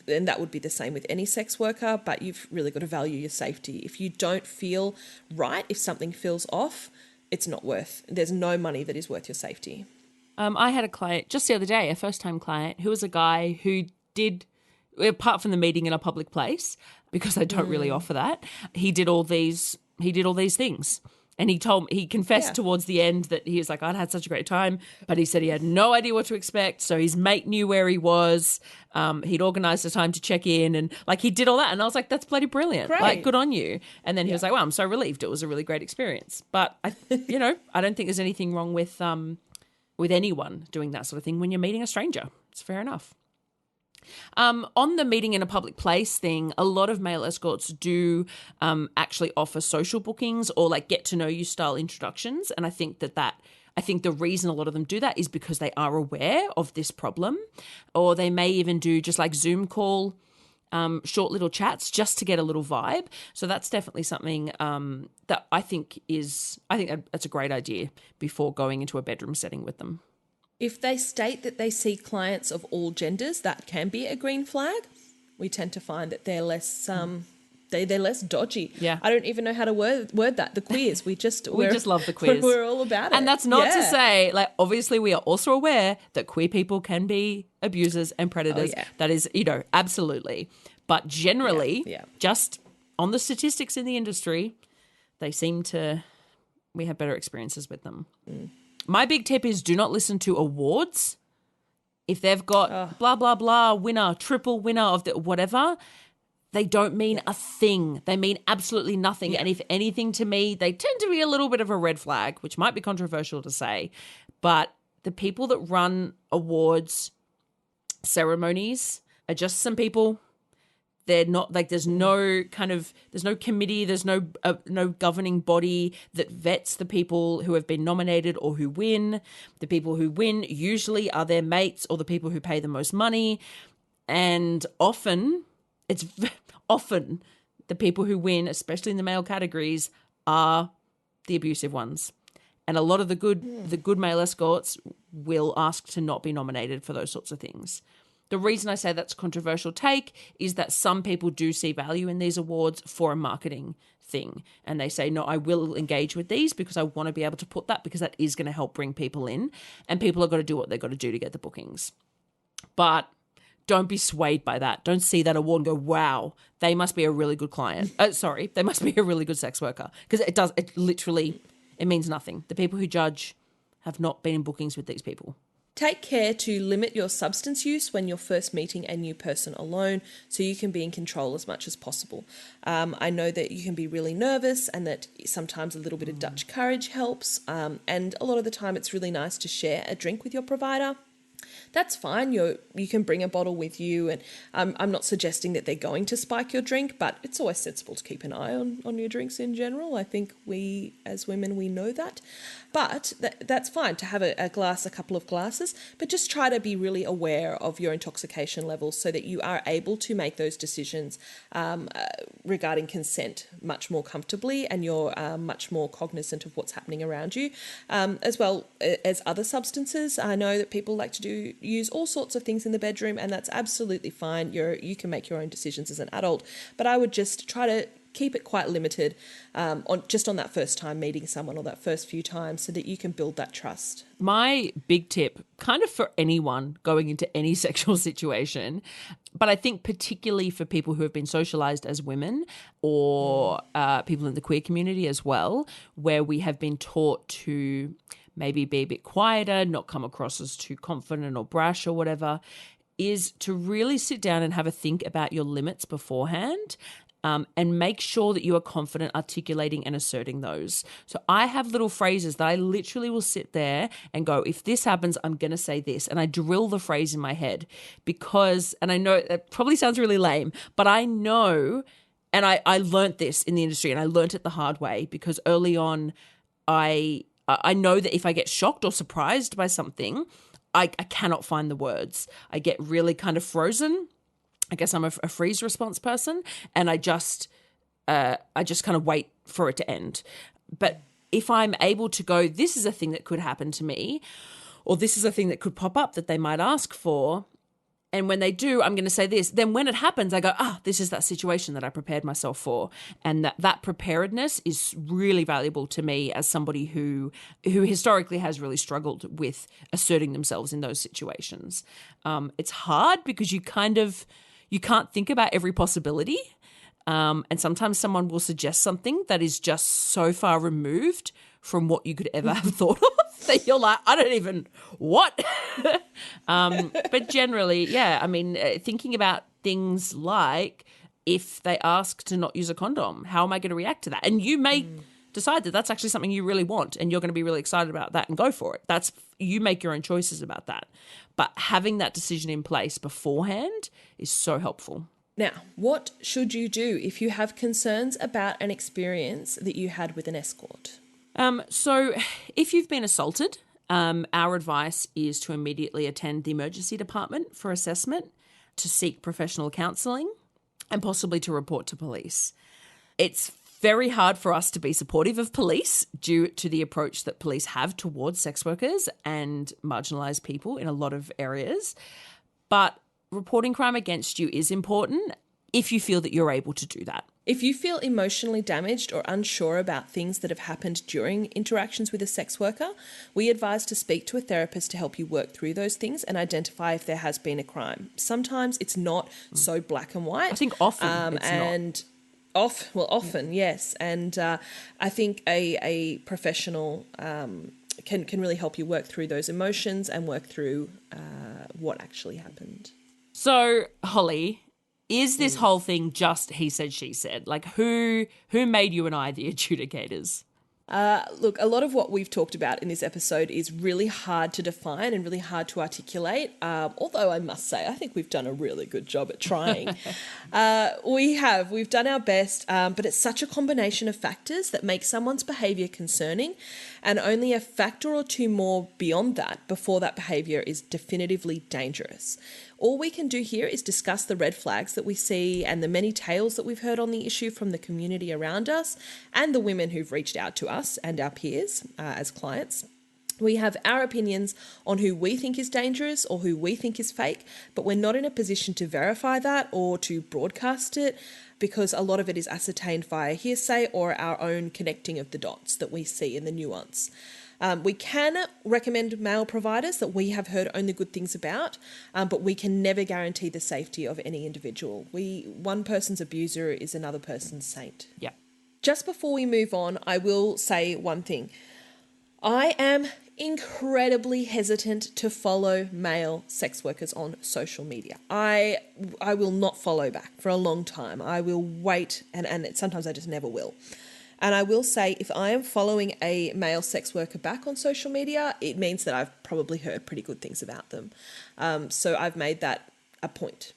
And that would be the same with any sex worker, but you've really got to value your safety. If you don't feel right, if something feels off, there's no money that is worth your safety. I had a client just the other day, a first-time client, who was a guy who did, apart from the meeting in a public place, because I don't really offer that, he did all these things. And he confessed towards the end that he was like, I'd had such a great time, but he said he had no idea what to expect. So his mate knew where he was. He'd organised a time to check in and like he did all that. And I was like, that's bloody brilliant. Great. Like, good on you. And then he was like, well, I'm so relieved. It was a really great experience. But, I don't think there's anything wrong with anyone doing that sort of thing when you're meeting a stranger. It's fair enough. On the meeting in a public place thing, a lot of male escorts do actually offer social bookings or like get to know you style introductions. And I think I think the reason a lot of them do that is because they are aware of this problem, or they may even do just like Zoom call, short little chats just to get a little vibe. So that's definitely something that I think that's a great idea before going into a bedroom setting with them. If they state that they see clients of all genders, that can be a green flag. We tend to find that they're less they're less dodgy. Yeah. I don't even know how to word that. The queers, we just love the queers. We're all about it. And that's not to say, like, obviously we are also aware that queer people can be abusers and predators. Oh, yeah. That is, absolutely. But generally, just on the statistics in the industry, we have better experiences with them. My big tip is do not listen to awards. If they've got blah, blah, blah, winner, triple winner of the whatever, they don't mean a thing. They mean absolutely nothing. And if anything, to me, they tend to be a little bit of a red flag, which might be controversial to say. But the people that run awards ceremonies are just some people. They're not like there's no committee, there's no governing body that vets the people who have been nominated or who win. The people who win usually are their mates or the people who pay the most money. And often the people who win, especially in the male categories, are the abusive ones. And a lot of the good male escorts will ask to not be nominated for those sorts of things. The reason I say that's a controversial take is that some people do see value in these awards for a marketing thing. And they say, no, I will engage with these because I want to be able to put that because that is going to help bring people in. And people have got to do what they've got to do to get the bookings. But don't be swayed by that. Don't see that award and go, wow, they must be a really good client. They must be a really good sex worker. Because it means nothing. The people who judge have not been in bookings with these people. Take care to limit your substance use when you're first meeting a new person alone so you can be in control as much as possible. I know that you can be really nervous and that sometimes a little bit of Dutch courage helps. And a lot of the time it's really nice to share a drink with your provider. That's fine. You can bring a bottle with you, and I'm not suggesting that they're going to spike your drink, but it's always sensible to keep an eye on your drinks in general. I think we, as women, we know that. But that's fine to have a couple of glasses, but just try to be really aware of your intoxication levels so that you are able to make those decisions regarding consent much more comfortably, and you're much more cognizant of what's happening around you, as well as other substances. I know that people like to use all sorts of things in the bedroom, and that's absolutely fine. You can make your own decisions as an adult, but I would just try to keep it quite limited on that first time meeting someone or that first few times so that you can build that trust. My big tip, kind of for anyone going into any sexual situation, but I think particularly for people who have been socialized as women or people in the queer community as well, where we have been taught to maybe be a bit quieter, not come across as too confident or brash or whatever, is to really sit down and have a think about your limits beforehand. And make sure that you are confident articulating and asserting those. So I have little phrases that I literally will sit there and go, if this happens, I'm going to say this. And I drill the phrase in my head because, and I know it probably sounds really lame, but I know, and I learnt this in the industry and I learnt it the hard way because early on I know that if I get shocked or surprised by something, I cannot find the words. I get really kind of frozen. I guess I'm a freeze response person, and I just kind of wait for it to end. But if I'm able to go, this is a thing that could happen to me, or this is a thing that could pop up that they might ask for, and when they do, I'm going to say this. Then when it happens, I go, this is that situation that I prepared myself for. And that preparedness is really valuable to me as somebody who historically has really struggled with asserting themselves in those situations. It's hard because you can't think about every possibility. And sometimes someone will suggest something that is just so far removed from what you could ever have thought of that you're like, I don't even, what? But generally, yeah, I mean, thinking about things like if they ask to not use a condom, how am I going to react to that? And you may decide that that's actually something you really want and you're going to be really excited about that and go for it. You make your own choices about that. But having that decision in place beforehand is so helpful. Now, what should you do if you have concerns about an experience that you had with an escort? So if you've been assaulted, our advice is to immediately attend the emergency department for assessment, to seek professional counselling, and possibly to report to police. It's very hard for us to be supportive of police due to the approach that police have towards sex workers and marginalised people in a lot of areas. But reporting crime against you is important if you feel that you're able to do that. If you feel emotionally damaged or unsure about things that have happened during interactions with a sex worker, we advise to speak to a therapist to help you work through those things and identify if there has been a crime. Sometimes it's not so black and white. I think often it's not. Often, yes. And I think a professional can really help you work through those emotions and work through what actually happened. So, Holly, is this whole thing just he said, she said? Like, who made you and I the adjudicators? Look, a lot of what we've talked about in this episode is really hard to define and really hard to articulate, although I must say I think we've done a really good job at trying. We've done our best, but it's such a combination of factors that make someone's behaviour concerning, and only a factor or two more beyond that before that behaviour is definitively dangerous. All we can do here is discuss the red flags that we see and the many tales that we've heard on the issue from the community around us and the women who've reached out to us and our peers as clients. We have our opinions on who we think is dangerous or who we think is fake, but we're not in a position to verify that or to broadcast it because a lot of it is ascertained via hearsay or our own connecting of the dots that we see in the nuance. We can recommend male providers that we have heard only good things about, but we can never guarantee the safety of any individual. One person's abuser is another person's saint. Yeah. Just before we move on, I will say one thing. I am incredibly hesitant to follow male sex workers on social media. I will not follow back for a long time. I will wait, and sometimes I just never will. And I will say, if I am following a male sex worker back on social media, it means that I've probably heard pretty good things about them. So I've made that a point.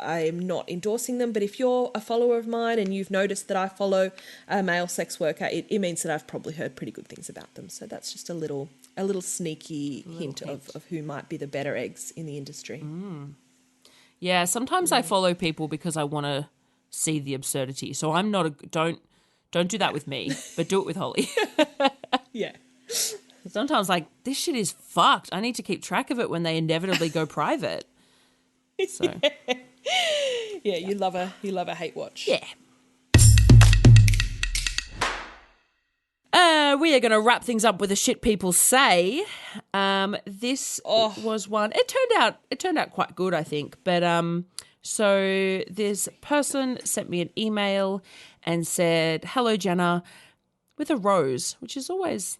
I'm not endorsing them, but if you're a follower of mine and you've noticed that I follow a male sex worker, it means that I've probably heard pretty good things about them. So that's just a little sneaky hint of who might be the better eggs in the industry. Yeah, sometimes I follow people because I want to see the absurdity. So I'm not don't do that with me, but do it with Holly. Yeah. Sometimes like this shit is fucked. I need to keep track of it when they inevitably go private. So yeah, you love a hate watch. Yeah. We are going to wrap things up with the shit people say. This was one. It turned out quite good, I think. But so this person sent me an email and said, "Hello, Jenna," with a rose, which is always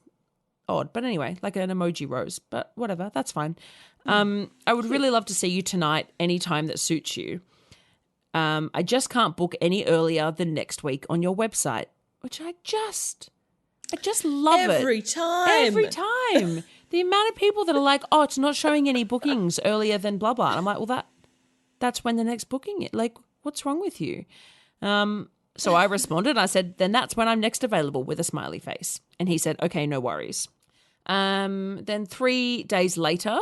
odd. But anyway, like an emoji rose. But whatever, that's fine. I would really love to see you tonight, any time that suits you. I just can't book any earlier than next week on your website, which I just love it. Every time. The amount of people that are like, oh, it's not showing any bookings earlier than blah, blah. And I'm like, well, that's when the next booking is. Like, what's wrong with you? So I responded. I said, then that's when I'm next available with a smiley face. And he said, okay, no worries. Then 3 days later,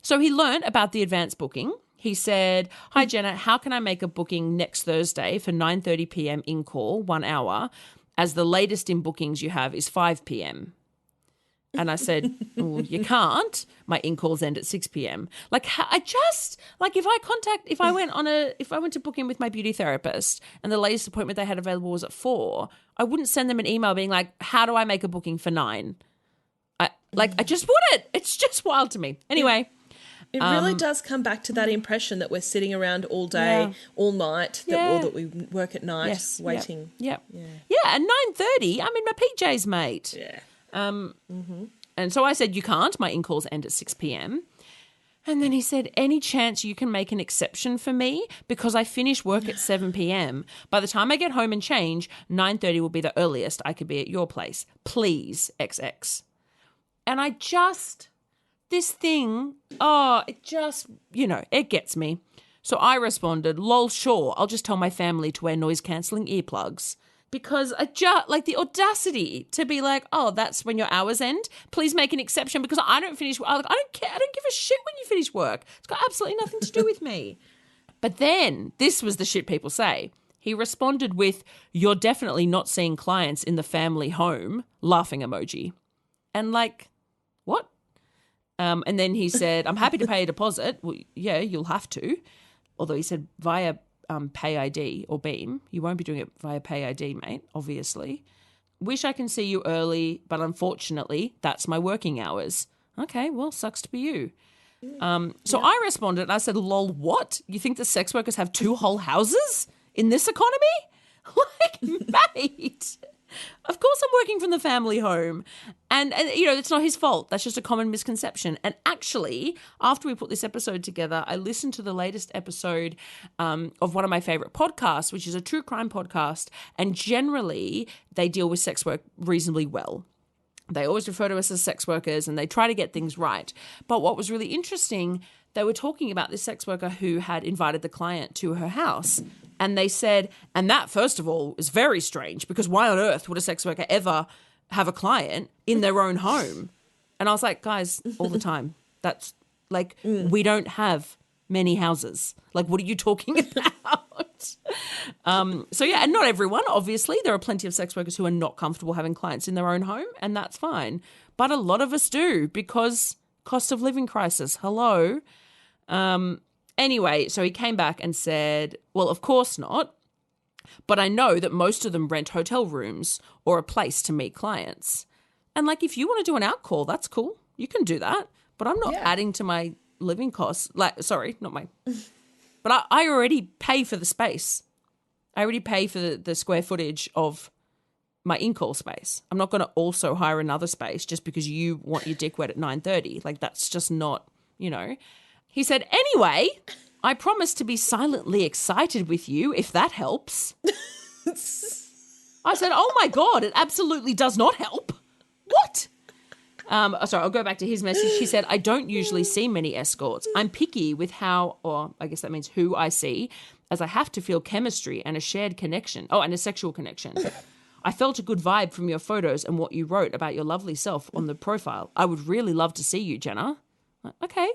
so he learned about the advance booking. He said, hi, Jenna, how can I make a booking next Thursday for 9:30 p.m. in call, 1 hour, as the latest in bookings you have is 5 p.m.? And I said, well, you can't. My in-calls end at 6 p.m. Like, if I went to book in with my beauty therapist and the latest appointment they had available was at 4, I wouldn't send them an email being like, how do I make a booking for 9? I just wouldn't. It's just wild to me. Anyway, It really does come back to that impression that we're sitting around all day, all night, or that we work at night waiting. Yeah, at 9:30, I'm in my PJs, mate. Yeah. And so I said, you can't. My in-calls end at 6 p.m. And then he said, any chance you can make an exception for me? Because I finish work at 7 p.m. By the time I get home and change, 9:30 will be the earliest I could be at your place. Please, XX. And this thing, it just, it gets me. So I responded, lol, sure, I'll just tell my family to wear noise-cancelling earplugs. Because the audacity to be like, oh, that's when your hours end. Please make an exception because I don't finish. I don't care. I don't give a shit when you finish work. It's got absolutely nothing to do with me. But then this was the shit people say. He responded with, you're definitely not seeing clients in the family home, laughing emoji. And what? And then he said, I'm happy to pay a deposit. Well, yeah, you'll have to. Although he said via Pay ID or Beam. You won't be doing it via Pay ID, mate, obviously. Wish I can see you early, but unfortunately, that's my working hours. Okay, well, sucks to be you. So I responded and I said, lol, what? You think the sex workers have 2 whole houses in this economy? Mate, of course I'm working from the family home. And it's not his fault. That's just a common misconception. And actually, after we put this episode together, I listened to the latest episode of one of my favorite podcasts, which is a true crime podcast. And generally, they deal with sex work reasonably well. They always refer to us as sex workers and they try to get things right. But what was really interesting, they were talking about this sex worker who had invited the client to her house. And they said, and that, first of all, is very strange because why on earth would a sex worker ever have a client in their own home? And I was like, guys, all the time. That's we don't have many houses. What are you talking about? And not everyone, obviously. There are plenty of sex workers who are not comfortable having clients in their own home, and that's fine. But a lot of us do because cost of living crisis. Hello. Anyway, so he came back and said, well, of course not. But I know that most of them rent hotel rooms or a place to meet clients. And if you want to do an out call, that's cool. You can do that. But I'm not adding to my living costs. Sorry, not my. But I already pay for the space. I already pay for the square footage of my in-call space. I'm not going to also hire another space just because you want your dick wet at 9:30. That's just not, He said, anyway, I promise to be silently excited with you if that helps. I said, oh my God, it absolutely does not help. What? Sorry, I'll go back to his message. He said, I don't usually see many escorts. I'm picky with how, or I guess that means who I see, as I have to feel chemistry and a shared connection. Oh, and a sexual connection. I felt a good vibe from your photos and what you wrote about your lovely self on the profile. I would really love to see you, Jenna. Okay,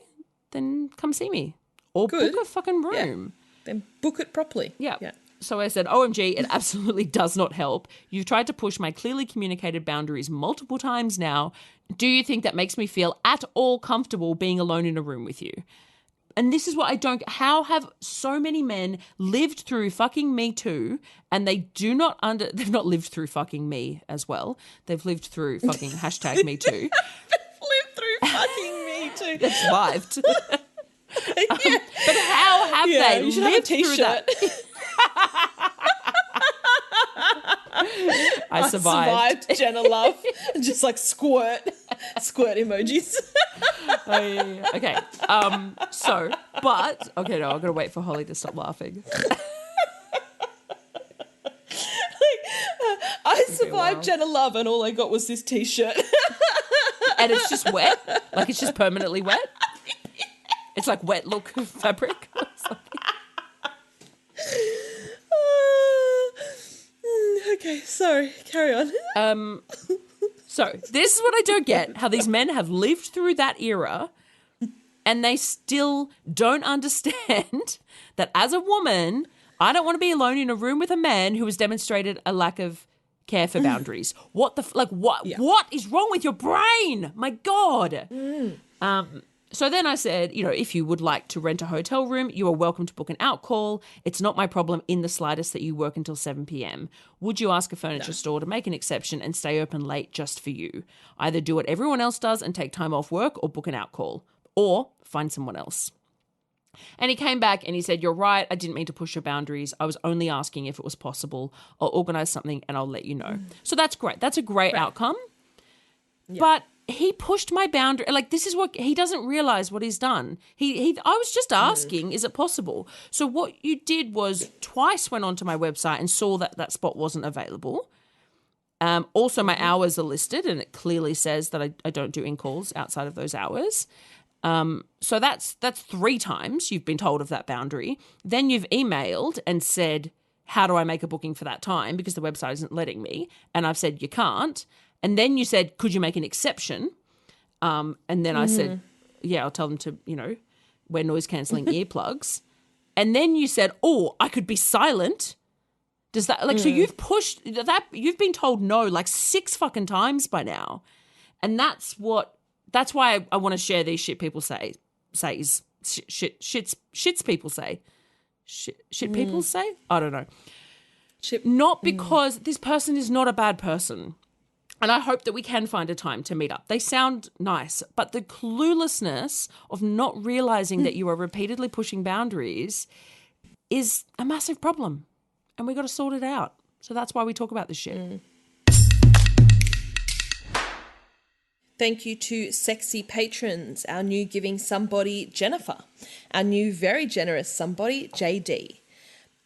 then come see me. Or book a fucking room. Yeah. Then book it properly. Yeah. So I said, OMG, it absolutely does not help. You've tried to push my clearly communicated boundaries multiple times now. Do you think that makes me feel at all comfortable being alone in a room with you? And this is what I don't... How have so many men lived through fucking Me Too and they do not They've not lived through fucking me as well. They've lived through fucking hashtag Me Too. Lived through fucking Me Too. They've survived. But how have they lived through that? I survived. Jenna Love. Just squirt emojis. Okay. Okay, no, I've got to wait for Holly to stop laughing. I survived Jenna Love and all I got was this t-shirt. And it's just wet? It's just permanently wet? It's wet look fabric? Okay, sorry. Carry on. So this is what I don't get, how these men have lived through that era and they still don't understand that as a woman, I don't want to be alone in a room with a man who has demonstrated a lack of care for boundaries. What the what is wrong with your brain? My God. So then I said, if you would like to rent a hotel room, you are welcome to book an out call. It's not my problem in the slightest that you work until 7 p.m. Would you ask a furniture store to make an exception and stay open late just for you? Either do what everyone else does and take time off work or book an out call. or find someone else. And he came back and he said, you're right, I didn't mean to push your boundaries. I was only asking if it was possible. I'll organize something and I'll let you know. So that's great. That's a great outcome. Yeah. But he pushed my boundary. Like, this is what he doesn't realize what he's done. I was just asking, is it possible? So what you did was twice went onto my website and saw that that spot wasn't available. Also, my hours are listed and it clearly says that I don't do in-calls outside of those hours. So that's 3 times you've been told of that boundary. Then you've emailed and said, how do I make a booking for that time? Because the website isn't letting me. And I've said, you can't. And then you said, could you make an exception? And then I said, yeah, I'll tell them to, wear noise-cancelling earplugs. And then you said, oh, I could be silent. Does that, so you've pushed that, you've been told no like 6 fucking times by now. And that's why I want to share these shit people say. Shits people say. Shit people say? I don't know. Not because this person is not a bad person. And I hope that we can find a time to meet up. They sound nice, but the cluelessness of not realizing that you are repeatedly pushing boundaries is a massive problem. And we got to sort it out. So that's why we talk about this shit. Thank you to sexy patrons, our new giving somebody, Jennifer, our new very generous somebody, JD,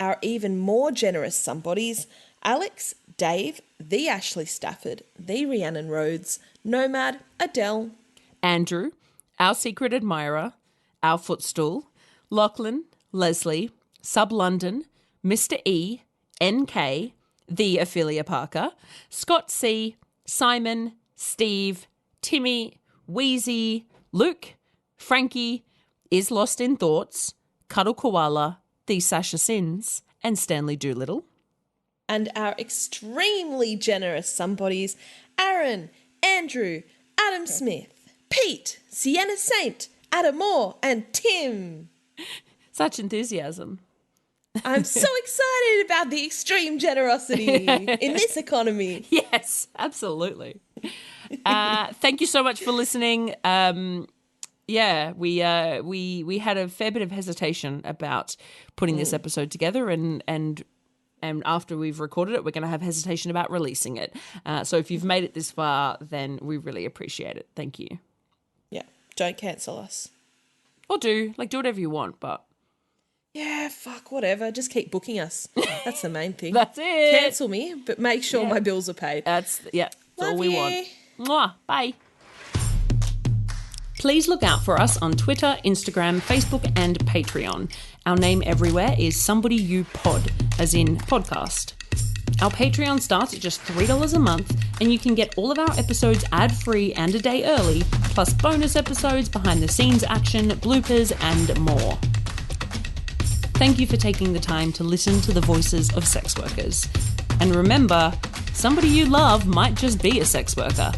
our even more generous somebodies, Alex, Dave, the Ashley Stafford, the Rhiannon Rhodes, Nomad, Adele, Andrew, our secret admirer, our footstool, Lachlan, Leslie, Sub London, Mr. E, NK, the Ophelia Parker, Scott C, Simon, Steve, Timmy, Wheezy, Luke, Frankie, Is Lost in Thoughts, Cuddle Koala, the Sasha Sins, and Stanley Doolittle. And our extremely generous somebodies, Aaron, Andrew, Adam Smith, Pete, Sienna Saint, Adam Moore, and Tim. Such enthusiasm. I'm so excited about the extreme generosity in this economy. Yes, absolutely. Thank you so much for listening. Yeah, we had a fair bit of hesitation about putting this episode together, and after we've recorded it, we're going to have hesitation about releasing it. So if you've made it this far, then we really appreciate it. Thank you. Yeah, don't cancel us. Or do whatever you want, but... Yeah, fuck, whatever. Just keep booking us. That's the main thing. That's it. Cancel me, but make sure my bills are paid. That's all we want. Mwah. Bye. Please look out for us on Twitter, Instagram, Facebook, and Patreon. Our name everywhere is Somebody You Pod, as in podcast. Our Patreon starts at just $3 a month, and you can get all of our episodes ad-free and a day early, plus bonus episodes, behind-the-scenes action, bloopers, and more. Thank you for taking the time to listen to the voices of sex workers. And remember, somebody you love might just be a sex worker.